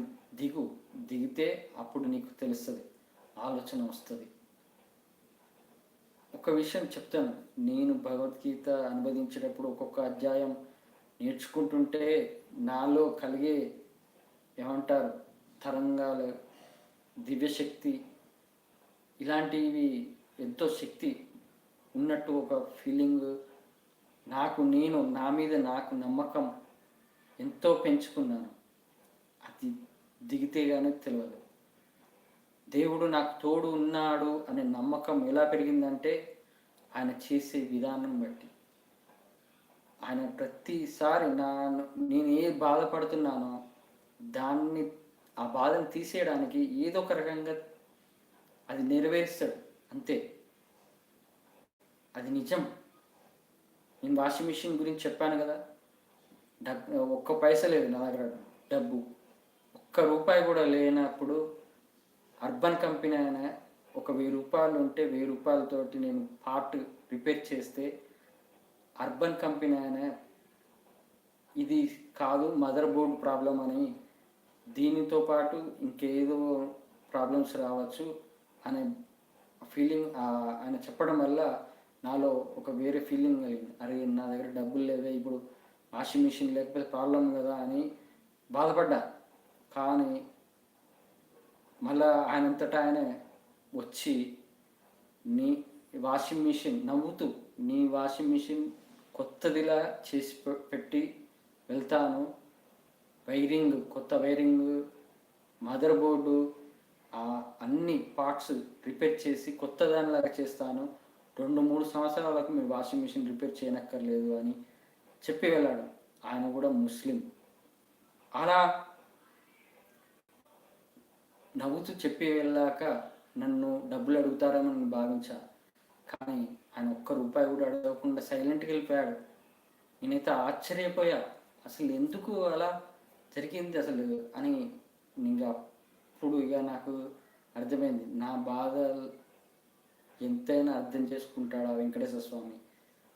[SPEAKER 1] దిగితే అప్పుడు నీకు తెలుస్తుంది, ఆలోచన వస్తుంది. ఒక విషయం చెప్తాను. నేను భగవద్గీత అనువదించేటప్పుడు ఒక్కొక్క అధ్యాయం నేర్చుకుంటుంటే నాలో కలిగే ఏమంటారు తరంగాలు, దివ్యశక్తి, ఇలాంటివి ఎంతో శక్తి ఉన్నట్టు ఒక ఫీలింగ్ నా మీద నాకు నమ్మకం ఎంతో పెంచుకున్నాను. అది దిగితే కానీ తెలియదు. దేవుడు నాకు తోడు ఉన్నాడు అనే నమ్మకం ఎలా పెరిగిందంటే ఆయన చేసే విధానం బట్టి. ఆయన ప్రతిసారి నేను ఏ బాధపడుతున్నానో ఆ బాధను తీసేయడానికి ఏదో ఒక రకంగా అది నెరవేరుస్తాడు. అంతే, అది నిజం. నేను వాషింగ్ మిషన్ గురించి చెప్పాను కదా, ఒక్క పైసా లేదు నా దగ్గర, డబ్బు ₹1 కూడా లేనప్పుడు అర్బన్ కంపెనీ అయినా ఒక ₹1000 ఉంటే ₹1000తోటి నేను పార్ట్ రిపేర్ చేస్తే అర్బన్ కంపెనీ అయినా ఇది కాదు మదర్ బోర్డ్ ప్రాబ్లం అని, దీనితో పాటు ఇంకేదో ప్రాబ్లమ్స్ రావచ్చు, అనే ఫీలింగ్ ఆయన చెప్పడం వల్ల నాలో ఒక వేరే ఫీలింగ్ కలిగింది. అరే నా దగ్గర డబ్బులు లేవే, ఇప్పుడు వాషింగ్ మిషన్ లేకపోతే ప్రాబ్లం కదా అని బాధపడ్డా. కానీ మళ్ళా ఆయనంతటా ఆయనే వచ్చి నీ వాషింగ్ మిషన్ నవ్వుతూ నీ వాషింగ్ మిషన్ కొత్తదిలా చేసి పెట్టి వెళ్తాను, వైరింగ్ కొత్త వైరింగ్ మదర్ బోర్డు అన్ని పార్ట్స్ రిపేర్ చేసి కొత్త దానిలాగా చేస్తాను, 2-3 సంవత్సరాలకు మీరు వాషింగ్ మిషన్ రిపేర్ చేయనక్కర్లేదు అని చెప్పి వెళ్ళాడు. ఆయన కూడా ముస్లిం. అలా నవ్వుతూ చెప్పి వెళ్ళాక నన్ను డబ్బులు అడుగుతారేమో నేను భావించా. కానీ ఆయన ఒక్క రూపాయి కూడా అడగకుండా సైలెంట్గా వెళ్ళిపోయాడు. నేనైతే ఆశ్చర్యపోయా, అసలు ఎందుకు అలా జరిగింది అసలు అని. ఇంకా అప్పుడు నాకు అర్థమైంది, నా బాధ ఎంతైనా అర్థం చేసుకుంటాడు ఆ వెంకటేశ్వర స్వామి,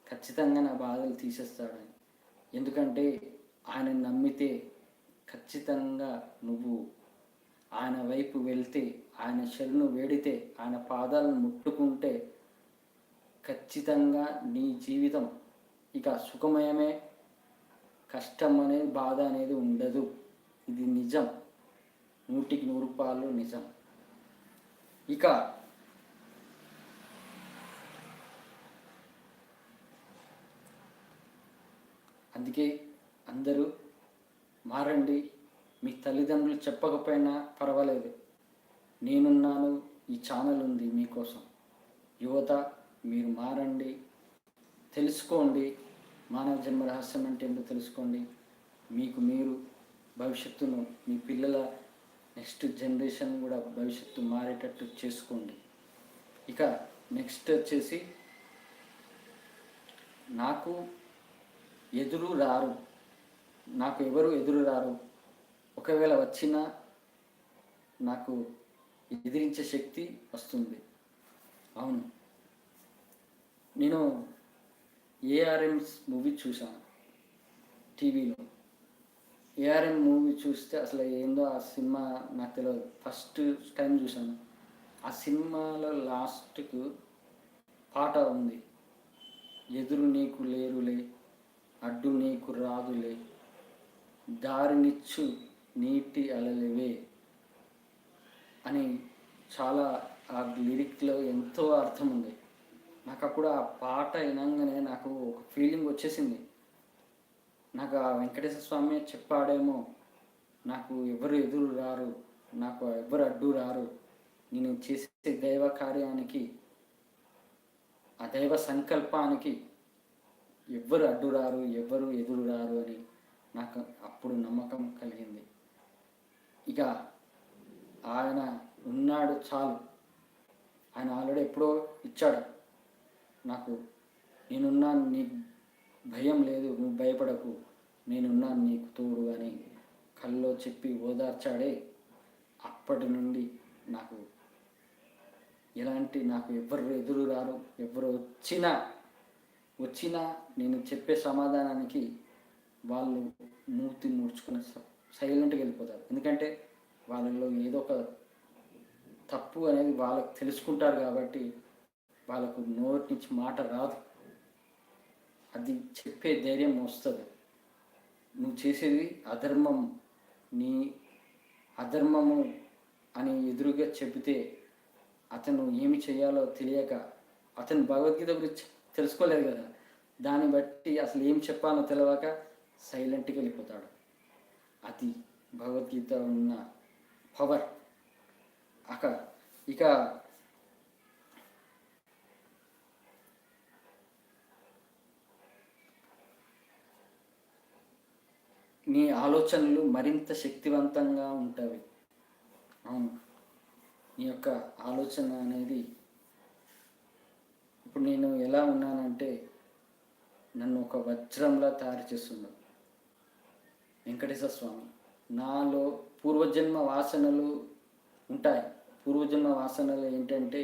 [SPEAKER 1] ఖచ్చితంగా నా బాధలు తీసేస్తాడని. ఎందుకంటే ఆయన నమ్మితే ఖచ్చితంగా నువ్వు ఆయన వైపు వెళ్తే, ఆయన శరణు వేడితే, ఆయన పాదాలను ముట్టుకుంటే ఖచ్చితంగా నీ జీవితం ఇక సుఖమయమే, కష్టం అనేది బాధ అనేది ఉండదు. ఇది నిజం, 100% నిజం. ఇక అందుకే అందరూ మారండి. మీ తల్లిదండ్రులు చెప్పకపోయినా పర్వాలేదు, నేనున్నాను, ఈ ఛానల్ ఉంది మీకోసం. యువత మీరు మారండి, తెలుసుకోండి, మానవ జన్మ రహస్యం అంటే ఏంటో తెలుసుకోండి. మీకు మీరు భవిష్యత్తును, మీ పిల్లల నెక్స్ట్ జనరేషన్ కూడా భవిష్యత్తు మారేటట్టు చేసుకోండి. ఇక నెక్స్ట్ వచ్చేసి, నాకు ఎదురు రారు, నాకు ఎవరు ఎదురు రారు. ఒకవేళ వచ్చినా నాకు ఎదిరించే శక్తి వస్తుంది. అవును, నేను ఏఆర్ఎంస్ మూవీ చూశాను టీవీలో. ఏఆర్ఎం మూవీ చూస్తే అసలు ఏందో ఆ సినిమా నాకు తెలియదు, ఫస్ట్ టైం చూశాను. ఆ సినిమాలో లాస్ట్కు పాట ఉంది, ఎదురు నీకు లేరులే, అడ్డు నీకు రాదులే, దారినిచ్చు నీటి అలలివే అని. చాలా ఆ లిరిక్లో ఎంతో అర్థం ఉంది. నాకు అప్పుడు ఆ పాట వినంగానే నాకు ఒక ఫీలింగ్ వచ్చేసింది, నాకు ఆ వెంకటేశ్వర స్వామి చెప్పాడేమో, నాకు ఎవరు ఎదురు రారు, నాకు ఎవరు అడ్డు రారు, నేను చేసే దైవ కార్యానికి, ఆ దైవ సంకల్పానికి ఎవ్వరు అడ్డు రారు, ఎవరు ఎదురు రారు అని నాకు అప్పుడు నమ్మకం కలిగింది. ఇక ఆయన ఉన్నాడు చాలు, ఆయన ఆల్రెడీ ఎప్పుడో ఇచ్చాడు నాకు, నేనున్నాను, నీకు భయం లేదు, నువ్వు భయపడకు, నేనున్నాను నీకు తోడు అని కల్లో చెప్పి ఓదార్చాడే. అప్పటి నుండి నాకు నాకు ఎవరు ఎదురు రారు, ఎవరు వచ్చినా నేను చెప్పే సమాధానానికి వాళ్ళు మూర్తి ముడుచుకుని సైలెంట్గా వెళ్ళిపోతారు. ఎందుకంటే వాళ్ళలో ఏదో ఒక తప్పు అనేది వాళ్ళకు తెలుసుకుంటారు కాబట్టి వాళ్ళకు నోటి నుంచి మాట రాదు, అది చెప్పే ధైర్యం వస్తుంది. నువ్వు చేసేది అధర్మం, నీ అధర్మము అని ఎదురుగా చెబితే అతను ఏమి చేయాలో తెలియక, అతను భగవద్గీత గురించి తెలుసుకోలేదు కదా, దాన్ని బట్టి అసలు ఏం చెప్పాలో తెలియక సైలెంట్గా వెళ్ళిపోతాడు. అది భగవద్గీత ఉన్న పవర్. ఇక నీ ఆలోచనలు మరింత శక్తివంతంగా ఉంటాయి. అవును, నీ యొక్క ఆలోచన అనేది, ఇప్పుడు నేను ఎలా ఉన్నానంటే నన్ను ఒక వజ్రంలా తయారు చేస్తున్నాడు వెంకటేశ్వర స్వామి. నాలో పూర్వజన్మ వాసనలు ఉంటాయి. పూర్వజన్మ వాసనలు ఏంటంటే,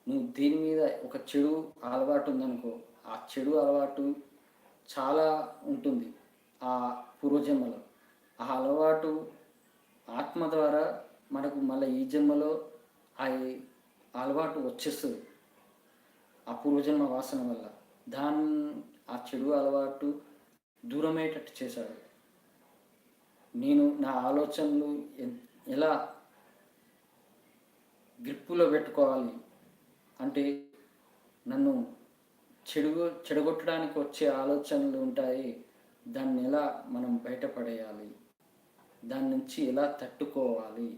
[SPEAKER 1] నువ్వు దీని మీద ఒక చెడు అలవాటు ఉందనుకో, ఆ చెడు అలవాటు చాలా ఉంటుంది ఆ పూర్వజన్మలో. ఆ అలవాటు ఆత్మ ద్వారా మనకు మళ్ళీ ఈ జన్మలో అలవాటు వచ్చేస్తుంది ఆ పూర్వజన్మ వాసన వల్ల. ఆ చెడు అలవాటు దూరమయ్యేటట్టు చేశాడు. నేను నా ఆలోచనలు ఎలా గ్రిప్పులో పెట్టుకోవాలి అంటే, నన్ను చెడగొట్టడానికి వచ్చే ఆలోచనలు ఉంటాయి, దాన్ని ఎలా మనం బయటపడేయాలి, దాని నుంచి ఎలా తట్టుకోవాలి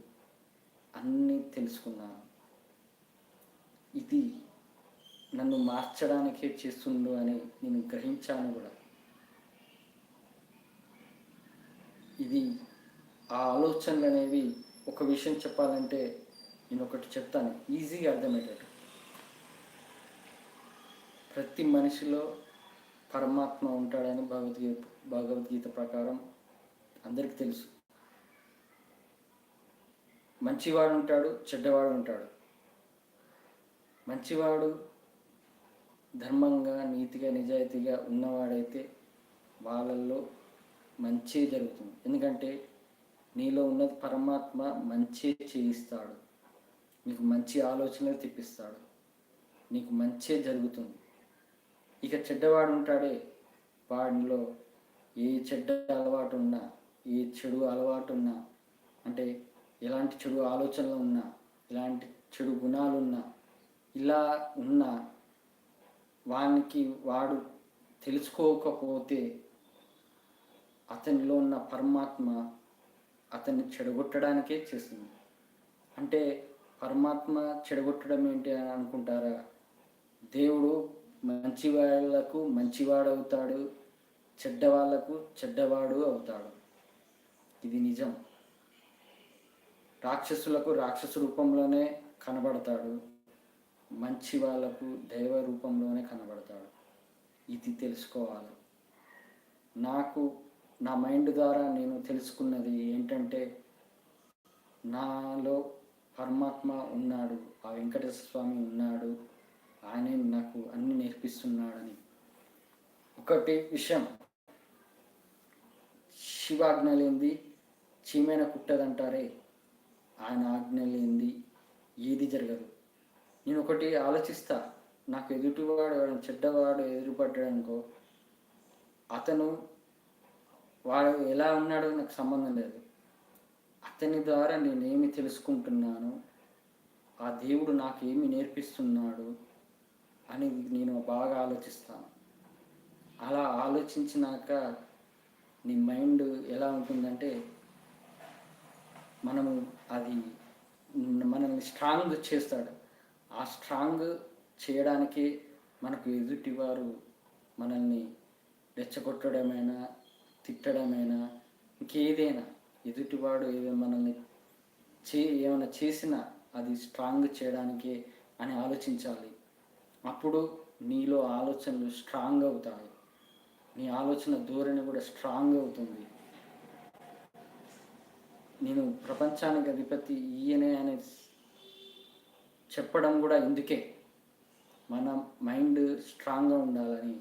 [SPEAKER 1] అన్నీ తెలుసుకున్నాను. ఇది నన్ను మార్చడానికే చేస్తుండు అని నేను గ్రహించాను కూడా. ఇది ఆ ఆలోచనలు అనేవి, ఒక విషయం చెప్పాలంటే నేను ఒకటి చెప్తాను ఈజీగా అర్థమయ్యేటట్టు. ప్రతి మనిషిలో పరమాత్మ ఉంటాడని భగవద్గీత ప్రకారం అందరికీ తెలుసు. మంచివాడు ఉంటాడు, చెడ్డవాడు ఉంటాడు. మంచివాడు ధర్మంగా, నీతిగా, నిజాయితీగా ఉన్నవాడైతే వాళ్ళల్లో మంచి జరుగుతుంది. ఎందుకంటే నీలో ఉన్నది పరమాత్మ మంచి చేయిస్తాడు, నీకు మంచి ఆలోచనలు తెప్పిస్తాడు, నీకు మంచి జరుగుతుంది. ఇక చెడ్డవాడు ఉంటాడే, వాడిలో ఏ చెడ్డ అలవాటు ఉన్నా, ఏ చెడు అలవాటు ఉన్నా, అంటే ఎలాంటి చెడు ఆలోచనలు ఉన్నా, ఎలాంటి చెడు గుణాలున్నా, ఇలా ఉన్నా వాడు తెలుసుకోకపోతే అతనిలో ఉన్న పరమాత్మ అతన్ని చెడగొట్టడానికే చేస్తుంది. అంటే పరమాత్మ చెడగొట్టడం ఏంటి అని అనుకుంటారా? దేవుడు మంచి వాళ్ళకు మంచివాడు అవుతాడు, చెడ్డవాళ్లకు చెడ్డవాడు అవుతాడు. ఇది నిజం. రాక్షసులకు రాక్షస రూపంలోనే కనబడతాడు, మంచి వాళ్ళకు దైవ రూపంలోనే కనబడతాడు. ఇది తెలుసుకోవాలి. నా మైండ్ ద్వారా నేను తెలుసుకున్నది ఏంటంటే, నాలో పరమాత్మ ఉన్నాడు, ఆ వెంకటేశ్వర స్వామి ఉన్నాడు, ఆయనే నాకు అన్ని నేర్పిస్తున్నాడని. ఒకటి విషయం, శివాజ్ఞ లేనిది చీమైన కుట్టదంటారే, ఆయన ఆజ్ఞ లేనిది ఏది జరగదు. నేను ఒకటి ఆలోచిస్తా, నాకు ఎదుటివాడు చెడ్డవాడు ఎదురుపడ్డాడనుకో, వాడు ఎలా ఉన్నాడో నాకు సంబంధం లేదు. అతని ద్వారా నేనేమి తెలుసుకుంటున్నాను, ఆ దేవుడు నాకు ఏమి నేర్పిస్తున్నాడు అని నేను బాగా ఆలోచిస్తాను. అలా ఆలోచించినాక నీ మైండ్ ఎలా ఉంటుందంటే, మనల్ని స్ట్రాంగ్ చేస్తాడు. ఆ స్ట్రాంగ్ చేయడానికి మనకు ఎదుటివారు మనల్ని రెచ్చగొట్టడమైనా, తిట్టడమైనా, ఇంకేదైనా ఎదుటివాడు మనల్ని ఏమైనా చేసినా అది స్ట్రాంగ్ చేయడానికే అని ఆలోచించాలి. అప్పుడు నీలో ఆలోచనలు స్ట్రాంగ్ అవుతాయి, నీ ఆలోచన ధోరణి కూడా స్ట్రాంగ్ అవుతుంది. నేను ప్రపంచానికి అధిపతి ఈయనే అని చెప్పడం కూడా ఇందుకే, మన మైండ్ స్ట్రాంగ్గా ఉండాలని.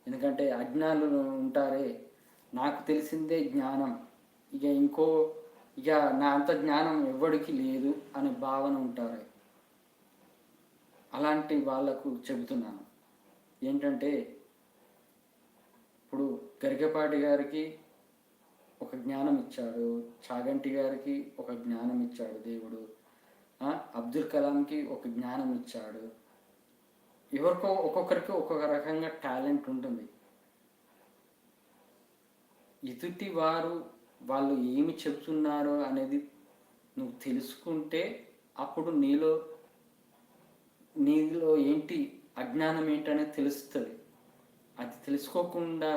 [SPEAKER 1] ఎందుకంటే అజ్ఞానులు ఉంటారే, నాకు తెలిసిందే జ్ఞానం, ఇక నా అంత జ్ఞానం ఎవ్వడికి లేదు అనే భావన ఉంటారు. అలాంటి వాళ్లకు చెబుతున్నాను ఏంటంటే, ఇప్పుడు గరికపాటి గారికి ఒక జ్ఞానం ఇచ్చాడు, చాగంటి గారికి ఒక జ్ఞానం ఇచ్చాడు దేవుడు, అబ్దుల్ కలాంకి ఒక జ్ఞానం ఇచ్చాడు. ఒక్కొక్కరికి ఒక్కొక్క రకంగా టాలెంట్ ఉంటుంది. ఎదుటి వాళ్ళు ఏమి చెబుతున్నారో అనేది నువ్వు తెలుసుకుంటే అప్పుడు నీలో ఏంటి అజ్ఞానం ఏంటనేది తెలుస్తుంది. అది తెలుసుకోకుండా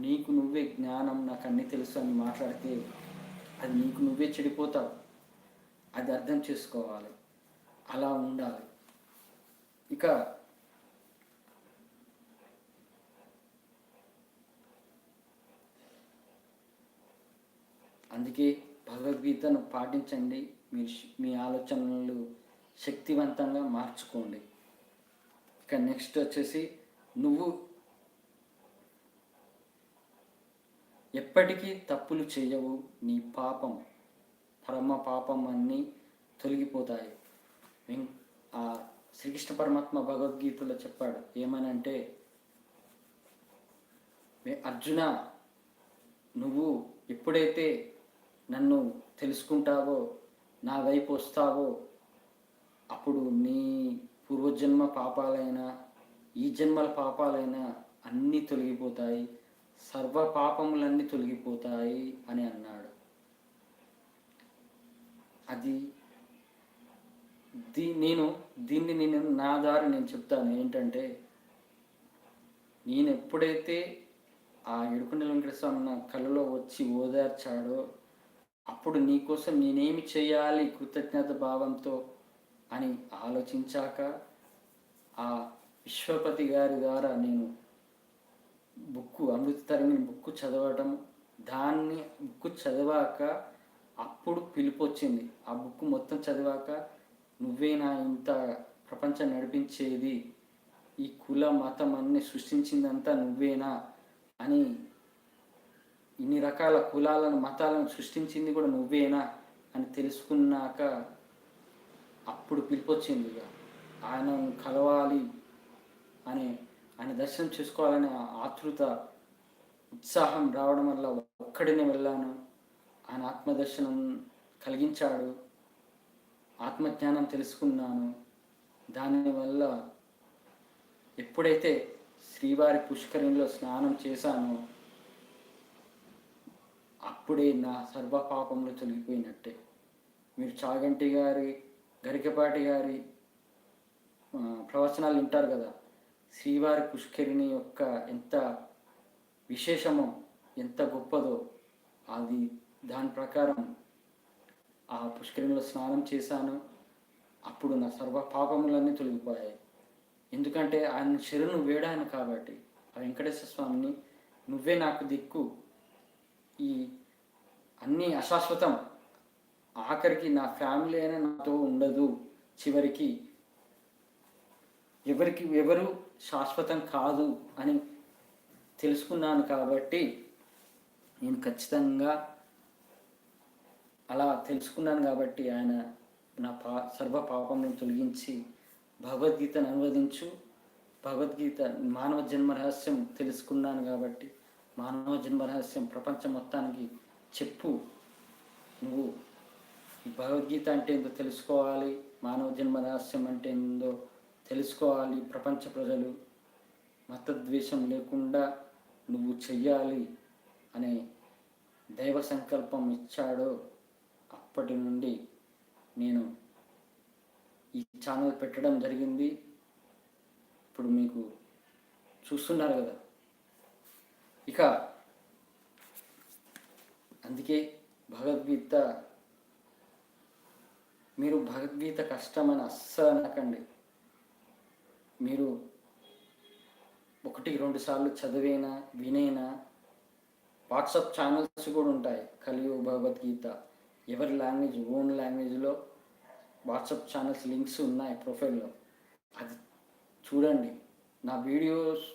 [SPEAKER 1] నీకు నువ్వే జ్ఞానం, నాకు అన్నీ తెలుసు అని మాట్లాడితే అది నీకు నువ్వే చెడిపోతావు. అది అర్థం చేసుకోవాలి, అలా ఉండాలి. ఇక అందుకే భగవద్గీతను పాటించండి, మీ ఆలోచనలు శక్తివంతంగా మార్చుకోండి. ఇక నెక్స్ట్ వచ్చేసి, నువ్వు ఎప్పటికీ తప్పులు చేయవు, నీ పరమ పాపం అన్నీ తొలగిపోతాయి. ఆ శ్రీకృష్ణ పరమాత్మ భగవద్గీతలో చెప్పాడు ఏమనంటే, అర్జున, నువ్వు ఎప్పుడైతే నన్ను తెలుసుకుంటావో, నా వైపు వస్తావో, అప్పుడు నీ పూర్వజన్మ పాపాలైనా ఈ జన్మల పాపాలైనా అన్నీ తొలగిపోతాయి, సర్వ పాపములన్నీ తొలగిపోతాయి అని అన్నాడు. అది దీన్ని నేను నా దారి నేను చెప్తాను. ఏంటంటే, నేను ఎప్పుడైతే ఆ ఏడుకొండల వెంకటస్వామి నా కళ్ళలో వచ్చి ఓదార్చాడో, అప్పుడు నీకోసం నేనేమి చేయాలి కృతజ్ఞత భావంతో అని ఆలోచించాక ఆ విశ్వపతి గారి ద్వారా నేను అమృత తరంగిణి బుక్ చదవటం, దాన్ని బుక్ చదివాక అప్పుడు పిలుపు వచ్చింది. ఆ బుక్ మొత్తం చదివాక, నువ్వేనా ఇంత ప్రపంచం నడిపించేది, ఈ కుల మతం అన్ని సృష్టించిందంతా నువ్వేనా అని, ఇన్ని రకాల కులాలను మతాలను సృష్టించింది కూడా నువ్వేనా అని తెలుసుకున్నాక అప్పుడు పిలుపు వచ్చింది. ఇక ఆయన కలవాలి అని, ఆయన దర్శనం చేసుకోవాలనే ఆతృత ఉత్సాహం రావడం వల్ల ఒక్కడినే వెళ్ళాను. ఆయన ఆత్మదర్శనం కలిగించాడు, ఆత్మజ్ఞానం తెలుసుకున్నాను. దానివల్ల ఎప్పుడైతే శ్రీవారి పుష్కరిణిలో స్నానం చేశానో అప్పుడే నా సర్వ పాపములు తొలగిపోయినట్టే. మీరు చాగంటి గారి, గరికపాటి గారి ప్రవచనాలు వింటారు కదా, శ్రీవారి పుష్కరిణి యొక్క ఎంత విశేషమో, ఎంత గొప్పదో, అది దాని ప్రకారం ఆ పుష్కరిణిలో స్నానం చేశాను. అప్పుడు నా సర్వ పాపములన్నీ తొలగిపోయాయి. ఎందుకంటే ఆయన శరణు వేడాను కాబట్టి, ఆ వెంకటేశ్వర స్వామిని, నువ్వే నాకు దిక్కు, ఈ అన్నీ అశాశ్వతం, ఆఖరికి నా ఫ్యామిలీ అయినా నాతో ఉండదు, చివరికి ఎవరు శాశ్వతం కాదు అని తెలుసుకున్నాను. కాబట్టి నేను ఖచ్చితంగా అలా తెలుసుకున్నాను కాబట్టి ఆయన నా సర్వ పాపములను తొలగించి భగవద్గీతను అనువదించు, భగవద్గీత మానవ జన్మ రహస్యం తెలుసుకున్నాను కాబట్టి మానవ జన్మ రహస్యం ప్రపంచం మొత్తానికి చెప్పు, నువ్వు భగవద్గీత అంటే ఏందో తెలుసుకోవాలి, మానవ జన్మ రహస్యం అంటే ఏందో తెలుసుకోవాలి, ప్రపంచ ప్రజలు మతద్వేషం లేకుండా నువ్వు చెయ్యాలి అనే దైవ సంకల్పం ఇచ్చాడో అప్పటి నుండి నేను ఈ ఛానల్ పెట్టడం జరిగింది. ఇప్పుడు మీకు చూస్తున్నారు కదా. ఇక అందుకే భగవద్గీత, మీరు భగవద్గీత కష్టమని అస్సలు అనకండి. మీరు 1-2 సార్లు చదివేనా వినేనా, వాట్సాప్ ఛానల్స్ కూడా ఉంటాయి, కలియుగ భగవద్గీత, ఎవరి లాంగ్వేజ్ ఓన్ లాంగ్వేజ్లో వాట్సాప్ ఛానల్స్ లింక్స్ ఉన్నాయి ప్రొఫైల్లో, అది చూడండి. నా వీడియోస్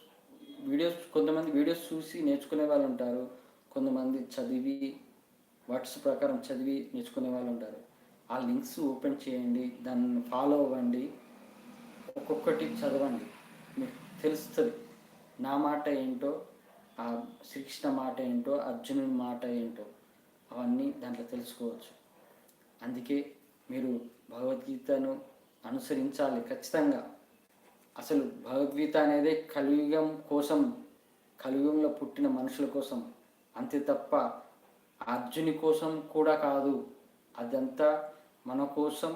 [SPEAKER 1] కొంతమంది వీడియోస్ చూసి నేర్చుకునే వాళ్ళు ఉంటారు, కొంతమంది చదివి వాట్సాప్ ప్రకారం చదివి నేర్చుకునే వాళ్ళు ఉంటారు. ఆ లింక్స్ ఓపెన్ చేయండి, దాన్ని ఫాలో అవ్వండి, ఒక్కొక్కటి చదవండి, మీకు తెలుస్తుంది నా మాట ఏంటో, ఆ శ్రీకృష్ణ మాట ఏంటో, అర్జునుని మాట ఏంటో, అవన్నీ దాంట్లో తెలుసుకోవచ్చు. అందుకే మీరు భగవద్గీతను అనుసరించాలి ఖచ్చితంగా. అసలు భగవద్గీత అనేది కలియుగం కోసం, కలియుగంలో పుట్టిన మనుషుల కోసం, అంతే తప్ప అర్జుని కోసం కూడా కాదు. అదంతా మన కోసం.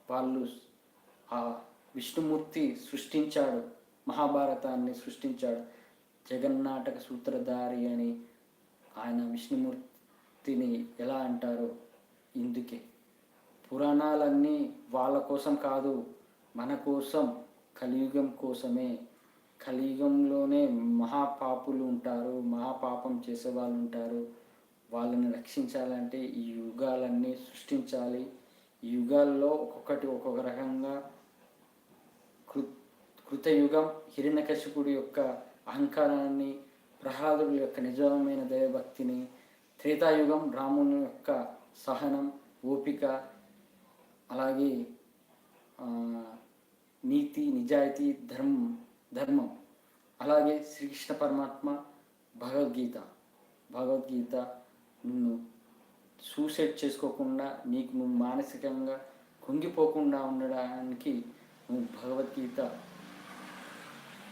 [SPEAKER 1] వాళ్ళు ఆ విష్ణుమూర్తి సృష్టించాడు, మహాభారతాన్ని సృష్టించాడు, జగన్నాటక సూత్రధారి అని ఆయన విష్ణుమూర్తిని ఎలా అంటారో ఇందుకే. పురాణాలన్నీ వాళ్ళ కోసం కాదు, మన కోసం, కలియుగం కోసమే. కలియుగంలోనే మహాపాపులు ఉంటారు, మహాపాపం చేసే వాళ్ళు ఉంటారు. వాళ్ళని రక్షించాలంటే ఈ యుగాలన్నీ సృష్టించాలి. ఈ యుగాల్లో ఒక్కొక్కటి ఒక్కొక్క రకంగా. కృతయుగం హిరణ్యకశిపుడి యొక్క అహంకారాన్ని, ప్రహ్లాదుడి యొక్క నిజమైన దైవభక్తిని, త్రేతాయుగం రాముని యొక్క సహనం, ఓపిక, అలాగే నీతి, నిజాయితీ, ధర్మం. అలాగే శ్రీకృష్ణ పరమాత్మ భగవద్గీత నిన్ను సూసైడ్ చేసుకోకుండా, నీకు నువ్వు మానసికంగా కుంగిపోకుండా ఉండడానికి నువ్వు భగవద్గీత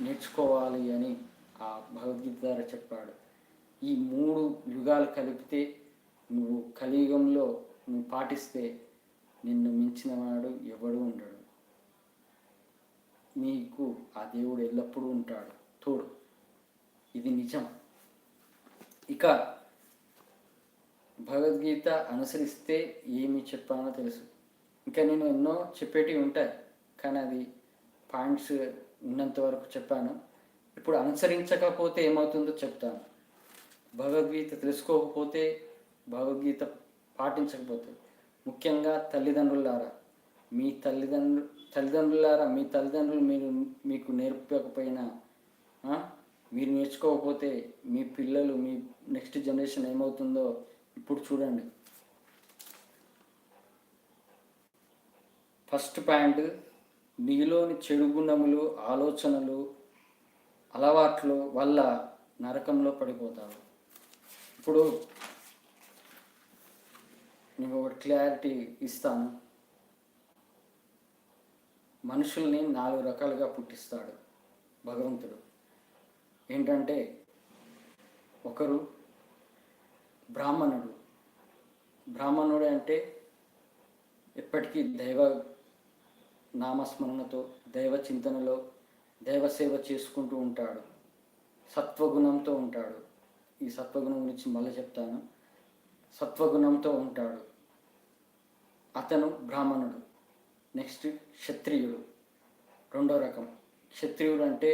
[SPEAKER 1] నేర్చుకోవాలి అని ఆ భగవద్గీత ద్వారా చెప్పాడు. ఈ 3 యుగాలు కలిపితే నువ్వు కలియుగంలో నువ్వు పాటిస్తే నిన్ను మించిన వాడు ఎవడు ఉండడు. నీకు ఆ దేవుడు ఎల్లప్పుడూ ఉంటాడు తోడు. ఇది నిజం. ఇక భగవద్గీత అనుసరిస్తే ఏమి చెప్పానో తెలుసు. ఇంకా నేను ఎన్నో చెప్పేటివి ఉంటాయి, కానీ అది పాయింట్స్ ఉన్నంత వరకు చెప్పాను. ఇప్పుడు అనుసరించకపోతే ఏమవుతుందో చెప్తాను. భగవద్గీత తెలుసుకోకపోతే, భగవద్గీత పాటించకపోతే, ముఖ్యంగా తల్లిదండ్రులారా, మీ తల్లిదండ్రులు మీకు నేర్పకపోయినా, మీరు నేర్చుకోకపోతే మీ పిల్లలు, మీ నెక్స్ట్ జనరేషన్ ఏమవుతుందో ఇప్పుడు చూడండి. ఫస్ట్ పాయింట్, నీలోని చెడు గుణములు, ఆలోచనలు, అలవాట్లు వల్ల నరకంలో పడిపోతావు. ఇప్పుడు నేను ఒకటి క్లారిటీ ఇస్తాను. మనుషుల్ని 4 రకాలుగా పుట్టిస్తాడు భగవంతుడు. ఏంటంటే, ఒకరు బ్రాహ్మణుడు అంటే ఎప్పటికీ దైవ నామస్మరణతో, దైవ చింతనలో, దైవ సేవ చేసుకుంటూ ఉంటాడు. సత్వగుణంతో ఉంటాడు. ఈ సత్వగుణం గురించి మళ్ళీ చెప్తాను. సత్వగుణంతో ఉంటాడు, అతను బ్రాహ్మణుడు. నెక్స్ట్ క్షత్రియుడు, రెండో రకం. క్షత్రియుడు అంటే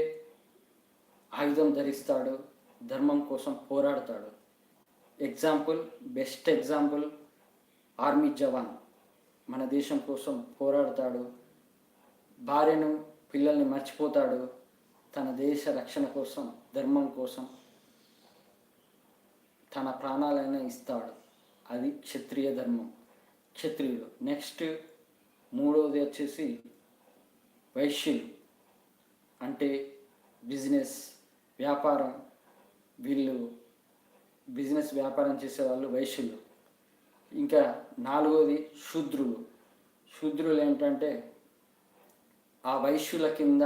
[SPEAKER 1] ఆయుధం ధరిస్తాడు, ధర్మం కోసం పోరాడతాడు. బెస్ట్ ఎగ్జాంపుల్ ఆర్మీ జవాన్, మన దేశం కోసం పోరాడతాడు. భార్యను, పిల్లల్ని మర్చిపోతాడు, తన దేశ రక్షణ కోసం, ధర్మం కోసం తన ప్రాణాలైనా ఇస్తాడు. అది క్షత్రియ ధర్మం, క్షత్రియుడు. నెక్స్ట్ మూడవది వచ్చేసి వైశ్యులు, అంటే బిజినెస్, వ్యాపారం. వీళ్ళు బిజినెస్, వ్యాపారం చేసేవాళ్ళు వైశ్యులు. ఇంకా నాలుగవది శూద్రులు ఏంటంటే ఆ వైశ్యుల కింద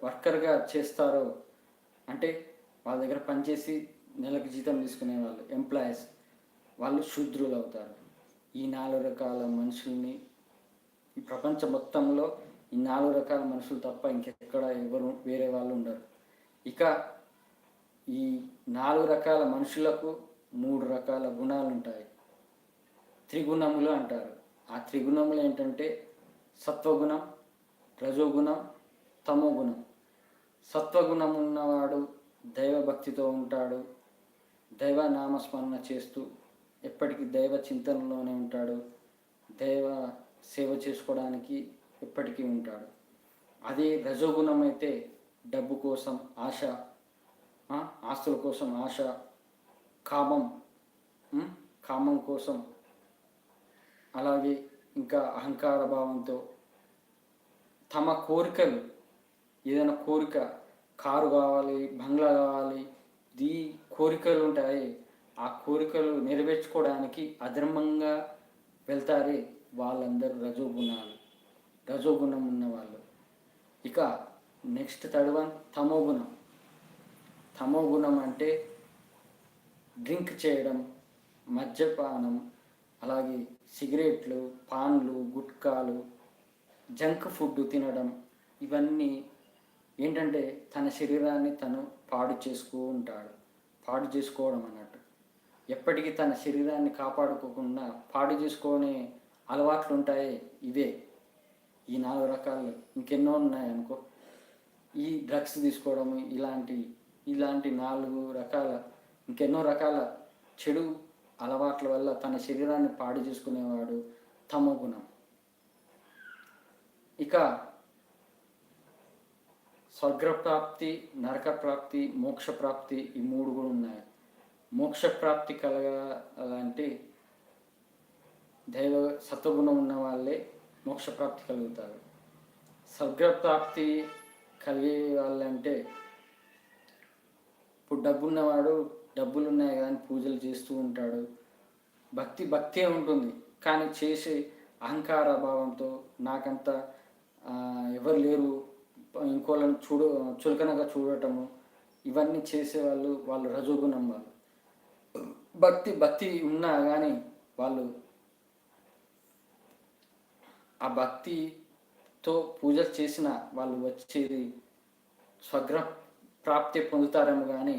[SPEAKER 1] వర్కర్గా చేస్తారో, అంటే వాళ్ళ దగ్గర పనిచేసి నెలకు జీతం తీసుకునే వాళ్ళు, ఎంప్లాయీస్, వాళ్ళు శూద్రులు అవుతారు. ఈ 4 రకాల మనుషుల్ని ఈ ప్రపంచం మొత్తంలో ఈ 4 రకాల మనుషులు తప్ప ఇంకెక్కడ ఎవరు వేరే వాళ్ళు ఉండరు. ఇక ఈ 4 రకాల మనుషులకు 3 రకాల గుణాలు ఉంటాయి, త్రిగుణములు అంటారు. ఆ త్రిగుణములు ఏంటంటే సత్వగుణం, రజోగుణం, తమోగుణం. సత్వగుణం ఉన్నవాడు దైవభక్తితో ఉంటాడు, దైవ నామస్మరణ చేస్తూ ఎప్పటికీ దైవ చింతనలోనే ఉంటాడు, దైవ సేవ చేసుకోవడానికి ఎప్పటికీ ఉంటాడు. అదే రజోగుణం అయితే డబ్బు కోసం ఆశ, ఆస్తుల కోసం ఆశ, కామం కోసం, అలాగే ఇంకా అహంకార భావంతో తమ కోరికలు, ఏదైనా కోరిక, కారు కావాలి, బంగ్లా కావాలి, ఈ కోరికలు ఉంటాయి. ఆ కోరికలు నెరవేర్చుకోవడానికి అధర్మంగా వెళ్తారే వాళ్ళందరూ రజోగుణం ఉన్నవాళ్ళు. ఇక నెక్స్ట్ థర్డ్ వన్ తమోగుణం అంటే డ్రింక్ చేయడం, మద్యపానం, అలాగే సిగరెట్లు, పాన్లు, గుట్కాలు, జంక్ ఫుడ్ తినడం. ఇవన్నీ ఏంటంటే తన శరీరాన్ని తను పాడు చేసుకోవడం అన్నట్టు. ఎప్పటికీ తన శరీరాన్ని కాపాడుకోకుండా పాడు చేసుకునే అలవాట్లు ఉంటాయి. ఇవే ఈ 4 రకాలు, ఇంకెన్నో ఉన్నాయనుకో. ఈ డ్రగ్స్ తీసుకోవడం, ఇలాంటి 4 రకాల, ఇంకెన్నో రకాల చెడు అలవాట్ల వల్ల తన శరీరాన్ని పాడు చేసుకునేవాడు తమోగుణం. ఇక స్వర్గప్రాప్తి, నరకప్రాప్తి, మోక్షప్రాప్తి, ఈ 3 కూడా ఉన్నాయి. మోక్షప్రాప్తి కలగాలంటే దైవ సత్వగుణం ఉన్న వాళ్ళే మోక్షప్రాప్తి కలుగుతారు. స్వర్గప్రాప్తి కలిగే వాళ్ళంటే ఇప్పుడు డబ్బున్నవాడు డబ్బులు ఉన్నాయి కదా అని పూజలు చేస్తూ ఉంటాడు, భక్తే ఉంటుంది. కానీ చేసే అహంకార భావంతో నాకంత ఎవరు లేరు, ఇంకోళ్ళని చులకనగా చూడటము, ఇవన్నీ చేసేవాళ్ళు వాళ్ళు రజోగుణం వాళ్ళు. భక్తి ఉన్నా కానీ వాళ్ళు ఆ భక్తితో పూజలు చేసిన వాళ్ళు వచ్చేది స్వగ్ర ప్రాప్తి పొందుతారేమో కానీ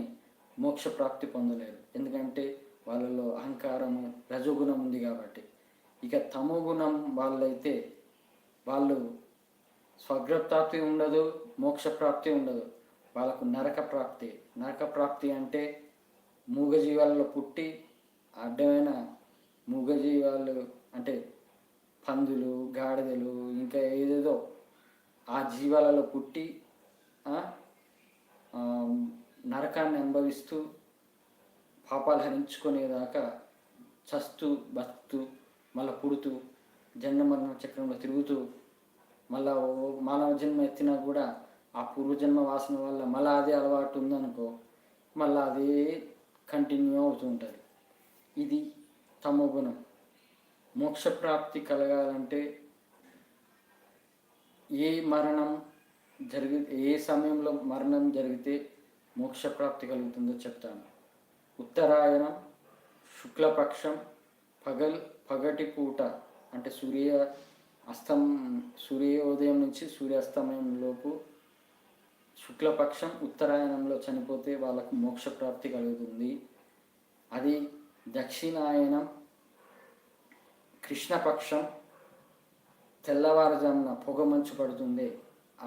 [SPEAKER 1] మోక్ష ప్రాప్తి పొందలేరు. ఎందుకంటే వాళ్ళలో అహంకారము రజోగుణం ఉంది కాబట్టి. ఇక తమో గుణం వాళ్ళైతే వాళ్ళు స్వగ్రప్రాప్తి ఉండదు, మోక్ష ప్రాప్తి ఉండదు, వాళ్ళకు నరక ప్రాప్తి. నరక ప్రాప్తి అంటే మూగజీవాలలో పుట్టి అడ్డమైన మూగజీవాలు అంటే పందులు, గాడిదలు, ఇంకా ఏదేదో ఆ జీవాలలో పుట్టి నరకాన్ని అనుభవిస్తూ పాపాలు హరించుకునేదాకా చస్తూ బతుకుతూ మళ్ళీ పుడుతూ జన్మమరణ చక్రంలో తిరుగుతూ మళ్ళా మానవ జన్మ ఎత్తినా కూడా ఆ పూర్వజన్మ వాసన వల్ల మళ్ళీ అదే అలవాటు ఉందనుకో, మళ్ళీ అదే కంటిన్యూ అవుతూ ఉంటుంది. ఇది తమో గుణం. మోక్షప్రాప్తి కలగాలంటే ఏ సమయంలో మరణం జరిగితే మోక్షప్రాప్తి కలుగుతుందో చెప్తాను. ఉత్తరాయణం, శుక్లపక్షం, పగటి పూట అంటే సూర్యోదయం నుంచి సూర్యాస్తమయం లోపు శుక్లపక్షం ఉత్తరాయణంలో చనిపోతే వాళ్ళకు మోక్షప్రాప్తి కలుగుతుంది. అది దక్షిణాయనం కృష్ణపక్షం తెల్లవారుజామున పొగమంచు పడుతుంది,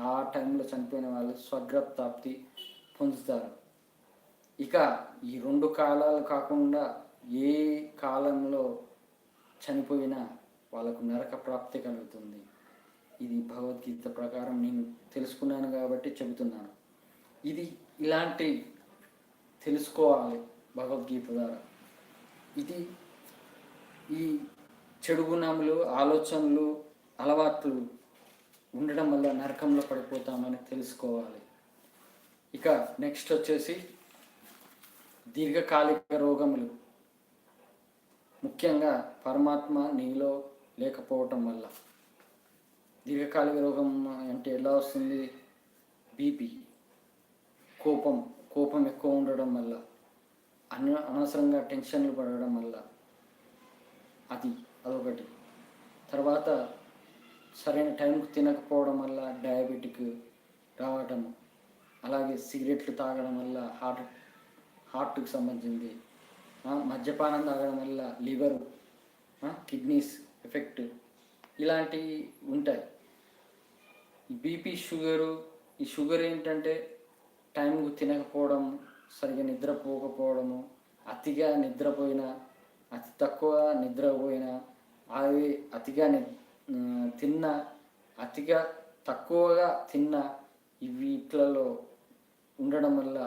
[SPEAKER 1] ఆ టైంలో చనిపోయిన వాళ్ళు స్వర్గప్రాప్తి పొందుతారు. ఇక ఈ 2 కాలాలు కాకుండా ఏ కాలంలో చనిపోయినా వాళ్ళకు నరక ప్రాప్తి కలుగుతుంది. ఇది భగవద్గీత ప్రకారం నేను తెలుసుకున్నాను కాబట్టి చెబుతున్నాను. ఇది ఇలాంటి తెలుసుకోవాలి భగవద్గీత ద్వారా. ఇది ఈ చెడు గుణములు, ఆలోచనలు, అలవాట్లు ఉండడం వల్ల నరకంలో పడిపోతామని తెలుసుకోవాలి. ఇక నెక్స్ట్ వచ్చేసి దీర్ఘకాలిక రోగములు, ముఖ్యంగా పరమాత్మ నీలో లేకపోవటం వల్ల. దీర్ఘకాలిక రోగం అంటే ఎలా వస్తుంది? బీపీ, కోపం ఎక్కువ ఉండడం వల్ల, అనవసరంగా టెన్షన్లు పడడం వల్ల, అదొకటి. తర్వాత సరైన టైంకి తినకపోవడం వల్ల డయాబెటిక్ రావటం, అలాగే సిగరెట్లు తాగడం వల్ల హార్ట్కి సంబంధించింది, మద్యపానం తాగడం వల్ల లివర్, కిడ్నీస్ ఎఫెక్ట్, ఇలాంటివి ఉంటాయి. బీపీ, ఈ షుగర్ ఏంటంటే టైంకు తినకపోవడం, సరిగా నిద్రపోకపోవడము, అతిగా నిద్రపోయినా, అతి తక్కువ నిద్రపోయినా, అవి అతిగా తక్కువగా తిన్నా వీటిలలో ఉండడం వల్ల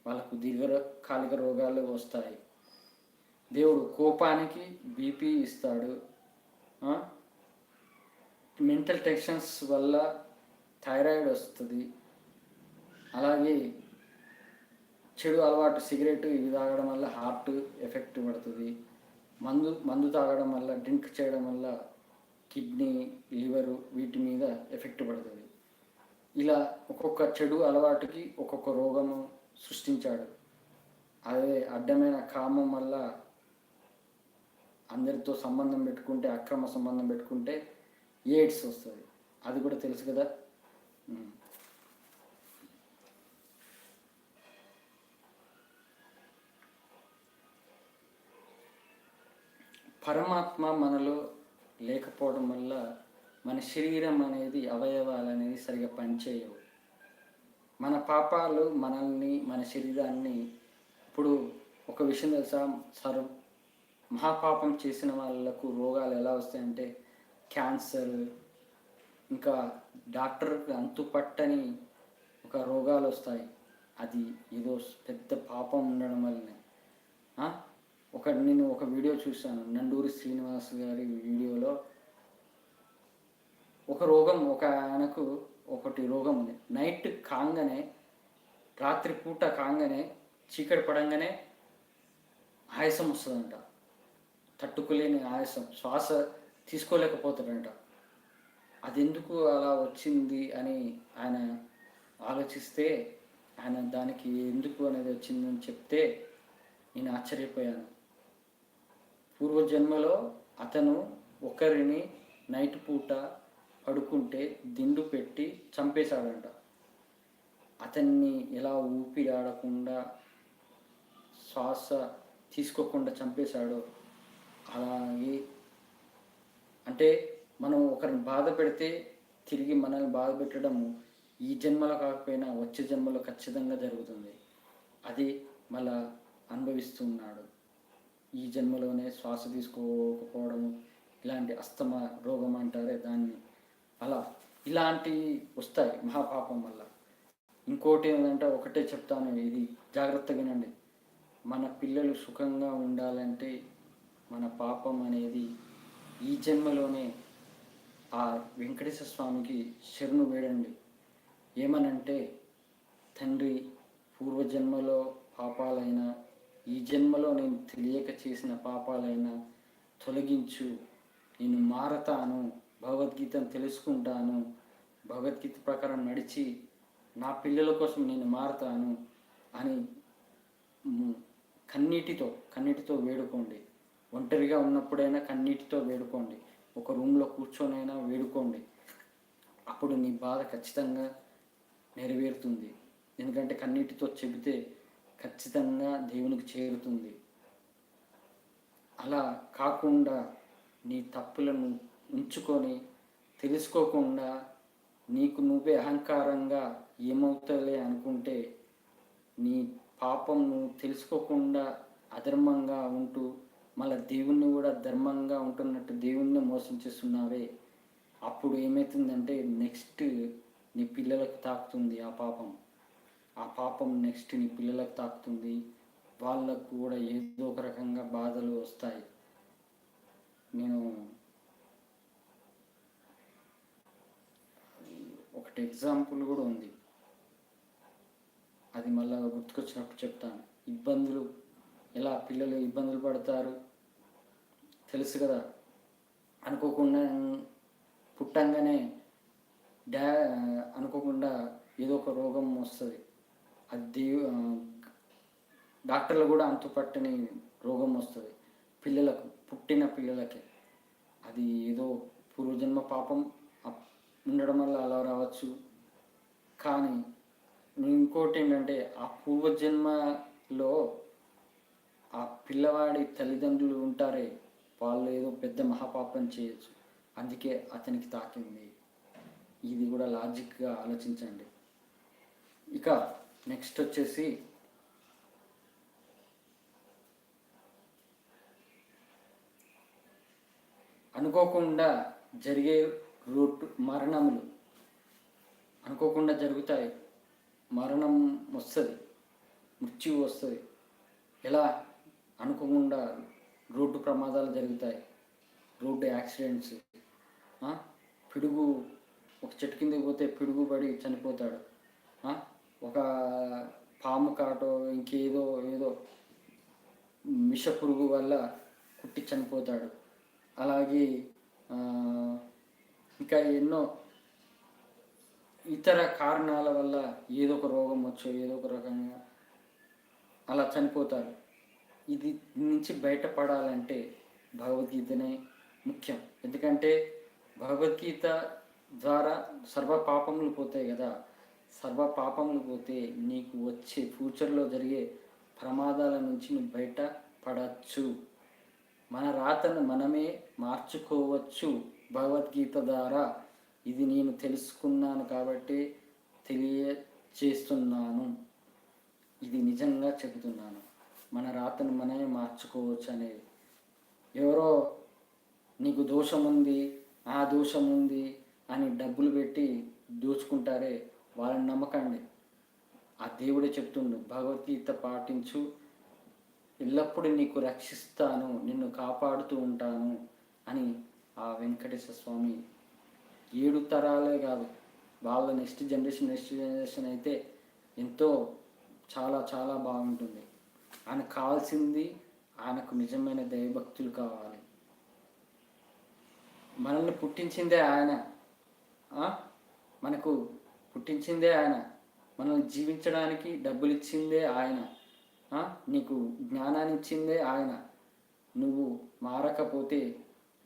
[SPEAKER 1] వాళ్ళకు దీర్ఘకాలిక రోగాలు వస్తాయి. దేవుడు కోపానికి బీపీ ఇస్తాడు, మెంటల్ టెన్షన్స్ వల్ల థైరాయిడ్ వస్తుంది, అలాగే చెడు అలవాటు సిగరెట్ ఇవి తాగడం వల్ల హార్ట్ ఎఫెక్ట్ పడుతుంది, మందు తాగడం వల్ల, డ్రింక్ చేయడం వల్ల కిడ్నీ, లివరు వీటి మీద ఎఫెక్ట్ పడుతుంది. ఇలా ఒక్కొక్క చెడు అలవాటుకి ఒక్కొక్క రోగము సృష్టించాడు. అదే అడ్డమైన కామం వల్ల అందరితో సంబంధం పెట్టుకుంటే, అక్రమ సంబంధం పెట్టుకుంటే ఎయిడ్స్ వస్తుంది. అది కూడా తెలుసు కదా. పరమాత్మ మనలో లేకపోవడం వల్ల మన శరీరం అనేది, అవయవాలు అనేది సరిగా పనిచేయవు. మన పాపాలు మనల్ని, మన శరీరాన్ని, ఇప్పుడు ఒక విషయం తెలుసా, మహాపాపం చేసిన వాళ్ళకు రోగాలు ఎలా వస్తాయంటే క్యాన్సర్, ఇంకా డాక్టర్కి అంతుపట్టని ఒక రోగాలు వస్తాయి. అది ఏదో పెద్ద పాపం ఉండడం వల్లనే. నేను ఒక వీడియో చూశాను, నండూరి శ్రీనివాస్ గారి వీడియోలో ఒక రోగం ఒక ఆయనకు ఒకటి రోగం ఉంది. నైట్ కాగానే, రాత్రి పూట కాగానే, చీకటి పడంగానే ఆయాసం వస్తుందంట. తట్టుకోలేని ఆయాసం, శ్వాస తీసుకోలేకపోతాడంట. అది ఎందుకు అలా వచ్చింది అని ఆయన ఆలోచిస్తే, ఆయన దానికి ఎందుకు అనేది వచ్చిందని చెప్తే నేను ఆశ్చర్యపోయాను. పూర్వజన్మలో అతను ఒకరిని నైట్ పూట పడుకుంటే దిండు పెట్టి చంపేశాడంట. అతన్ని ఎలా ఊపిరి ఆడకుండా, శ్వాస తీసుకోకుండా చంపేశాడో, అలాగే అంటే మనం ఒకరిని బాధ పెడితే తిరిగి మనల్ని బాధ పెట్టడం ఈ జన్మలో కాకపోయినా వచ్చే జన్మలో ఖచ్చితంగా జరుగుతుంది. అది మళ్ళా అనుభవిస్తున్నాడు. ఈ జన్మలోనే శ్వాస తీసుకోకపోవడం, ఇలాంటి అస్తమా రోగం అంటారే దాన్ని, అలా ఇలాంటివి వస్తాయి మహాపాపం వల్ల. ఇంకోటి ఏంటంటే, ఒకటే చెప్తాను, ఇది జాగ్రత్తగా వినండి. మన పిల్లలు సుఖంగా ఉండాలంటే మన పాపం అనేది ఈ జన్మలోనే ఆ వెంకటేశ్వర స్వామికి శరణు వేడండి. ఏమనంటే, తండ్రి, పూర్వజన్మలో పాపాలైనా ఈ జన్మలో నేను తెలియక చేసిన పాపాలైనా తొలగించు, నేను మారతాను, భగవద్గీతను తెలుసుకుంటాను, భగవద్గీత ప్రకారం నడిచి నా పిల్లల కోసం నేను మారతాను అని కన్నీటితో వేడుకోండి. ఒంటరిగా ఉన్నప్పుడైనా కన్నీటితో వేడుకోండి. ఒక రూమ్లో కూర్చొనైనా వేడుకోండి. అప్పుడు నీ బాధ ఖచ్చితంగా నెరవేరుతుంది. ఎందుకంటే కన్నీటితో చెబితే ఖచ్చితంగా దేవునికి చేరుతుంది. అలా కాకుండా నీ తప్పులను ఉంచుకొని తెలుసుకోకుండా నీకు నువ్వే అహంకారంగా ఏమవుతాలే అనుకుంటే నీ పాపం నువ్వు తెలుసుకోకుండా అధర్మంగా ఉంటూ మళ్ళీ దేవుణ్ణి కూడా ధర్మంగా ఉంటున్నట్టు దేవుణ్ణి మోసం చేస్తున్నావే. అప్పుడు ఏమవుతుందంటే నెక్స్ట్ నీ పిల్లలకు తాకుతుంది ఆ పాపం నెక్స్ట్ నీ పిల్లలకు తాకుతుంది. వాళ్ళకు కూడా ఏదో ఒక రకంగా బాధలు వస్తాయి. నేను ఒకటి ఎగ్జాంపుల్ కూడా ఉంది, అది మళ్ళీ గుర్తుకొచ్చినప్పుడు చెప్తాను. ఇబ్బందులు ఎలా పిల్లలు ఇబ్బందులు పడతారు తెలుసు కదా. అనుకోకుండా పుట్టంగానే అనుకోకుండా ఏదో ఒక రోగం వస్తుంది. అది డాక్టర్లు కూడా అంతుపట్టని రోగం వస్తుంది పుట్టిన పిల్లలకి. అది ఏదో పూర్వజన్మ పాపం ఉండడం వల్ల అలా రావచ్చు. కానీ ఇంకోటి ఏంటంటే, ఆ పూర్వజన్మలో ఆ పిల్లవాడి తల్లిదండ్రులు ఉంటారే, వాళ్ళు ఏదో పెద్ద మహాపాపం చేయొచ్చు, అందుకే అతనికి తాకింది. ఇది కూడా లాజిక్గా ఆలోచించండి. ఇక నెక్స్ట్ వచ్చేసి అనుకోకుండా జరిగే మరణములు అనుకోకుండా జరుగుతాయి. మరణం వస్తుంది, మృత్యువు వస్తుంది. ఎలా అనుకోకుండా రోడ్డు ప్రమాదాలు జరుగుతాయి, రోడ్డు యాక్సిడెంట్స్. పిడుగు ఒక చెట్టు కిందకి పోతే పిడుగు పడి చనిపోతాడు. ఒక పాము కాటో ఇంకేదో విష పురుగు వల్ల కుట్టి చనిపోతాడు. అలాగే ఇంకా ఎన్నో ఇతర కారణాల వల్ల ఏదో ఒక రోగం వచ్చో ఏదో ఒక రకంగా అలా చనిపోతారు. ఇది నుంచి బయటపడాలంటే భగవద్గీతనే ముఖ్యం. ఎందుకంటే భగవద్గీత ద్వారా సర్వ పాపములు పోతాయి కదా. సర్వ పాపములు పోతే నీకు వచ్చే ఫ్యూచర్లో జరిగే ప్రమాదాల నుంచి నువ్వు బయట పడవచ్చు. మన రాతను మనమే మార్చుకోవచ్చు భగవద్గీత ద్వారా. ఇది నేను తెలుసుకున్నాను కాబట్టి తెలియచేస్తున్నాను. ఇది నిజంగా చెబుతున్నాను. మన రాతను మనమే మార్చుకోవచ్చు అనేది. ఎవరో నీకు దోషం ఉంది, ఆ దోషం ఉంది అని డబ్బులు పెట్టి దోచుకుంటారే, వాళ్ళని నమ్మకండి. ఆ దేవుడే చెప్తుండు, భగవద్గీత పాటించు, ఎల్లప్పుడూ నీకు రక్షిస్తాను, నిన్ను కాపాడుతూ ఉంటాను అని ఆ వెంకటేశ్వర స్వామి 7 తరాలే కాదు, వాళ్ళ నెక్స్ట్ జనరేషన్ అయితే ఎంతో చాలా చాలా బాగుంటుంది. ఆయనకు కావాల్సింది, ఆయనకు నిజమైన దైవభక్తులు కావాలి. మనల్ని పుట్టించిందే ఆయన, మనకు పుట్టించిందే ఆయన, మనల్ని జీవించడానికి డబ్బులు ఇచ్చిందే ఆయన, నీకు జ్ఞానాన్ని ఇచ్చిందే ఆయన. నువ్వు మారకపోతే,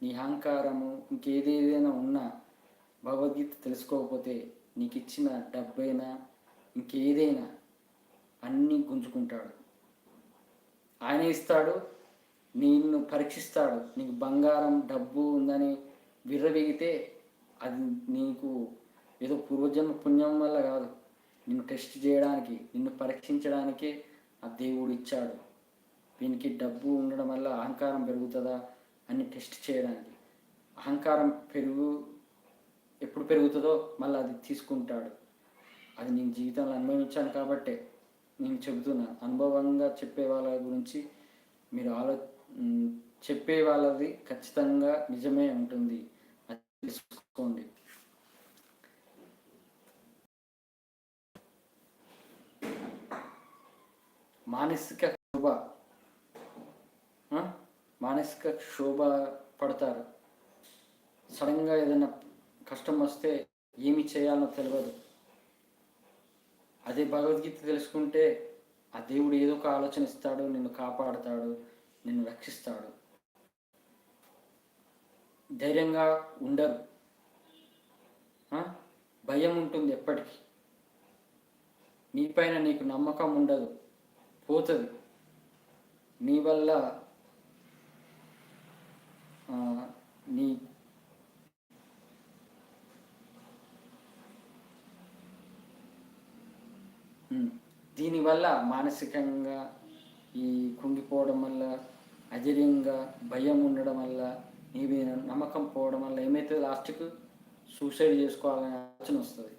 [SPEAKER 1] నీ అహంకారము ఇంకేదేదైనా ఉన్నా, భగవద్గీత తెలుసుకోకపోతే, నీకు ఇచ్చిన డబ్బైనా ఇంకేదైనా అన్నీ గుంజుకుంటాడు. ఆయన ఇస్తాడు, నిన్ను పరీక్షిస్తాడు. నీకు బంగారం డబ్బు ఉందని విర్రవీగితే అది నీకు ఏదో పూర్వజన్మ పుణ్యం వల్ల కాదు, నిన్ను టెస్ట్ చేయడానికి, నిన్ను పరీక్షించడానికే ఆ దేవుడు ఇచ్చాడు. దీనికి డబ్బు ఉండడం వల్ల అహంకారం పెరుగుతుందా అని టెస్ట్ చేయడానికి. అహంకారం ఎప్పుడు పెరుగుతుందో మళ్ళీ అది తీసుకుంటాడు. అది నేను జీవితంలో అనుభవించాను కాబట్టే నేను చెబుతున్నాను. అనుభవంగా చెప్పే వాళ్ళ గురించి మీరు చెప్పే వాళ్ళది ఖచ్చితంగా నిజమే ఉంటుంది, అది తెలుసుకోండి. మానసిక శోభ పడతారు. సడన్గా ఏదైనా కష్టం వస్తే ఏమి చేయాలో తెలియదు. అదే భగవద్గీత తెలుసుకుంటే ఆ దేవుడు ఏదో ఒక ఆలోచన ఇస్తాడు, నిన్ను కాపాడుతాడు, నిన్ను రక్షిస్తాడు. ధైర్యంగా ఉండరు, భయం ఉంటుంది ఎప్పటికీ. నీపైన నీకు నమ్మకం ఉండదు, పోతుంది. నీ వల్ల నీ దీనివల్ల మానసికంగా ఈ కుంగిపోవడం వల్ల, అధైర్యంగా భయం ఉండడం వల్ల, నీ మీద నమ్మకం పోవడం వల్ల ఏమైతే లాస్ట్కు సూసైడ్ చేసుకోవాలనే ఆలోచన వస్తుంది.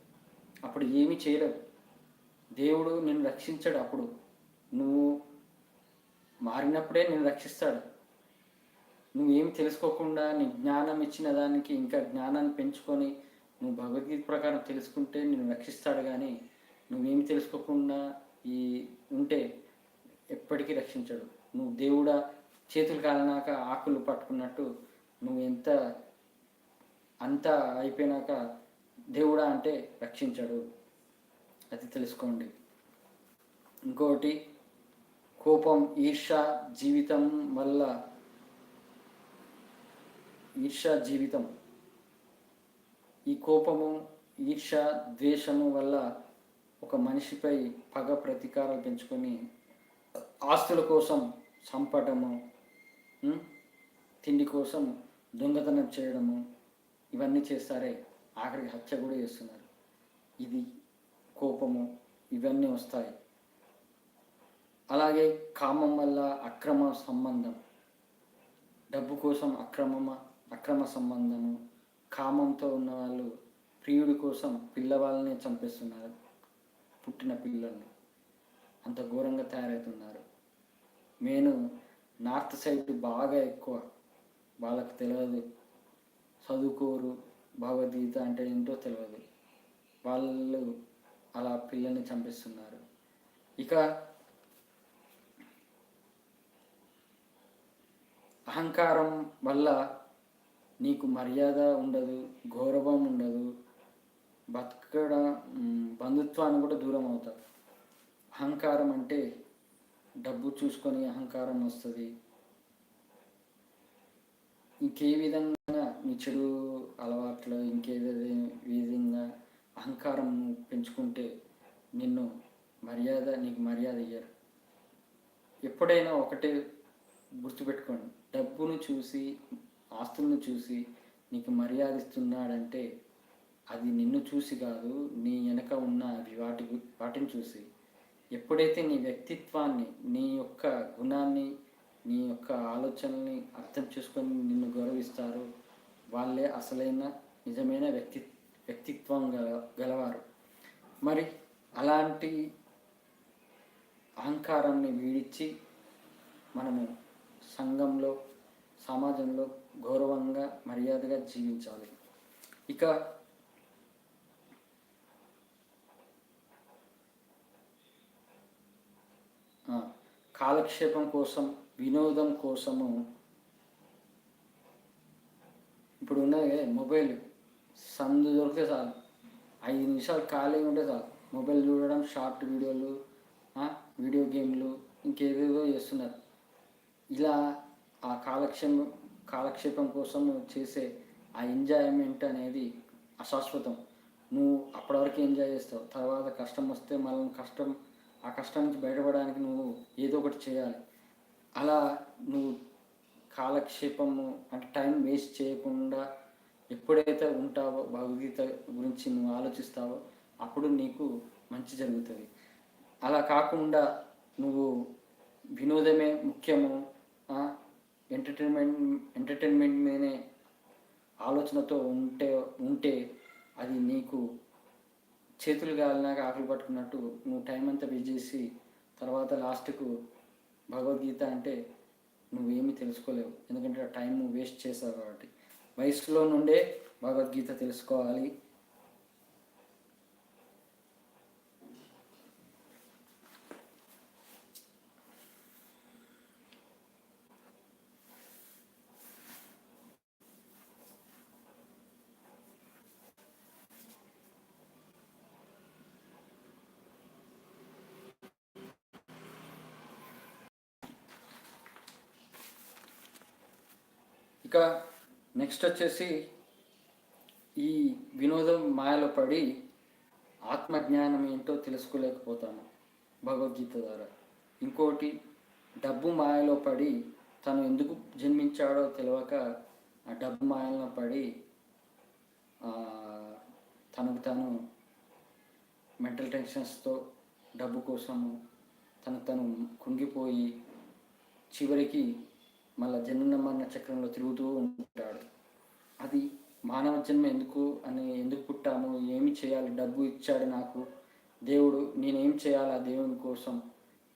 [SPEAKER 1] అప్పుడు ఏమీ చేయలేవు. దేవుడు నిన్ను రక్షించాడు. అప్పుడు నువ్వు మారినప్పుడే నిన్ను రక్షిస్తాడు. నువ్వేమి తెలుసుకోకుండా నీ జ్ఞానం ఇచ్చిన దానికి ఇంకా జ్ఞానాన్ని పెంచుకొని నువ్వు భగవద్గీత ప్రకారం తెలుసుకుంటే నిన్ను రక్షిస్తాడు. కానీ నువ్వేమి తెలుసుకోకుండా ఉంటే ఎప్పటికీ రక్షించడు. నువ్వు దేవుడా చేతులు కాలినాక ఆకులు పట్టుకున్నట్టు నువ్వు అంతా అయిపోయినాక దేవుడా అంటే రక్షించడు. అది తెలుసుకోండి. ఇంకోటి, కోపం, ఈర్ష్య జీవితం. ఈ కోపము, ఈర్ష్య, ద్వేషము వల్ల ఒక మనిషిపై పగ, ప్రతీకారాలు పెంచుకొని ఆస్తుల కోసం చంపటము, తిండి కోసం దొంగతనం చేయడము, ఇవన్నీ చేస్తారే. ఆఖరికి హత్య కూడా చేస్తున్నారు. ఇది కోపము, ఇవన్నీ వస్తాయి. అలాగే కామం వల్ల అక్రమ సంబంధం, డబ్బు కోసం అక్రమ సంబంధము. కామంతో ఉన్న వాళ్ళు ప్రియుడి కోసం పిల్లవాళ్ళని చంపేస్తున్నారు, పుట్టిన పిల్లల్ని. అంత ఘోరంగా తయారవుతున్నారు. నార్త్ సైడ్ బాగా ఎక్కువ. వాళ్ళకు తెలియదు, చదువుకోరు, భగవద్గీత అంటే ఏంటో తెలియదు. వాళ్ళు అలా పిల్లల్ని చంపిస్తున్నారు. ఇక అహంకారం వల్ల నీకు మర్యాద ఉండదు, గౌరవం ఉండదు, బంధుత్వాన్ని కూడా దూరం అవుతారు. అహంకారం అంటే డబ్బు చూసుకొని అహంకారం వస్తుంది. ఇంకే విధంగా నీ చెడు అలవాట్లు, విధంగా అహంకారం పెంచుకుంటే నీకు మర్యాద ఇయ్యరు. ఎప్పుడైనా ఒకటే గుర్తుపెట్టుకోండి, డబ్బును చూసి, ఆస్తులను చూసి నీకు మర్యాద ఇస్తున్నాడంటే అది నిన్ను చూసి కాదు, నీ వెనక ఉన్న వాటిని చూసి. ఎప్పుడైతే నీ వ్యక్తిత్వాన్ని, నీ యొక్క గుణాన్ని, నీ యొక్క ఆలోచనల్ని అర్థం చేసుకొని నిన్ను గౌరవిస్తారో వాళ్ళే అసలైన నిజమైన వ్యక్తిత్వం గలవారు. మరి అలాంటి అహంకారాన్ని వీడిచి మనము సమాజంలో గౌరవంగా, మర్యాదగా జీవించాలి. ఇక కాలక్షేపం కోసం, వినోదం కోసము ఇప్పుడు ఉన్నది మొబైల్ సందు దొరికితే చాలు, 5 నిమిషాలు ఖాళీగా ఉంటే చాలు మొబైల్ చూడడం, షార్ట్ వీడియోలు, వీడియో గేమ్లు, ఇంకేదేదో చేస్తున్నారు. ఇలా ఆ కాలక్షేపం కోసం చేసే ఆ ఎంజాయ్మెంట్ అనేది అశాశ్వతం. నువ్వు అప్పటివరకు ఎంజాయ్ చేస్తావు, తర్వాత కష్టం వస్తే మళ్ళీ ఆ కష్టం నుంచి బయటపడడానికి నువ్వు ఏదో ఒకటి చేయాలి. అలా నువ్వు కాలక్షేపము అంటే టైం వేస్ట్ చేయకుండా ఎప్పుడైతే ఉంటావో, భగవద్గీత గురించి నువ్వు ఆలోచిస్తావో అప్పుడు నీకు మంచి జరుగుతుంది. అలా కాకుండా నువ్వు వినోదమే ముఖ్యము, ఎంటర్టైన్మెంట్ మీదనే ఆలోచనతో ఉంటే అది నీకు చేతులు గాలినాక ఆకలి పట్టుకున్నట్టు నువ్వు టైం అంతా వేస్ట్ చేసి తర్వాత లాస్ట్కు భగవద్గీత అంటే నువ్వేమీ తెలుసుకోలేవు. ఎందుకంటే ఆ టైం నువ్వు వేస్ట్ చేసావు కాబట్టి. వయసులో నుండే భగవద్గీత తెలుసుకోవాలి. ఇక నెక్స్ట్ వచ్చేసి ఈ వినోదం మాయలో పడి ఆత్మజ్ఞానం ఏంటో తెలుసుకోలేకపోతాము భగవద్గీత ద్వారా. ఇంకోటి, డబ్బు మాయలో పడి తను ఎందుకు జన్మించాడో తెలియక ఆ డబ్బు మాయలో పడి తనకు తాను మెంటల్ టెన్షన్స్తో డబ్బు కోసము తను కుంగిపోయి చివరికి మళ్ళీ జనన మరణ చక్రంలో తిరుగుతూ ఉంటాడు. అది మానవ జన్మ ఎందుకు పుట్టాము, ఏమి చేయాలి, డబ్బు ఇచ్చాడు నాకు దేవుడు, నేనేం చేయాలి ఆ దేవుని కోసం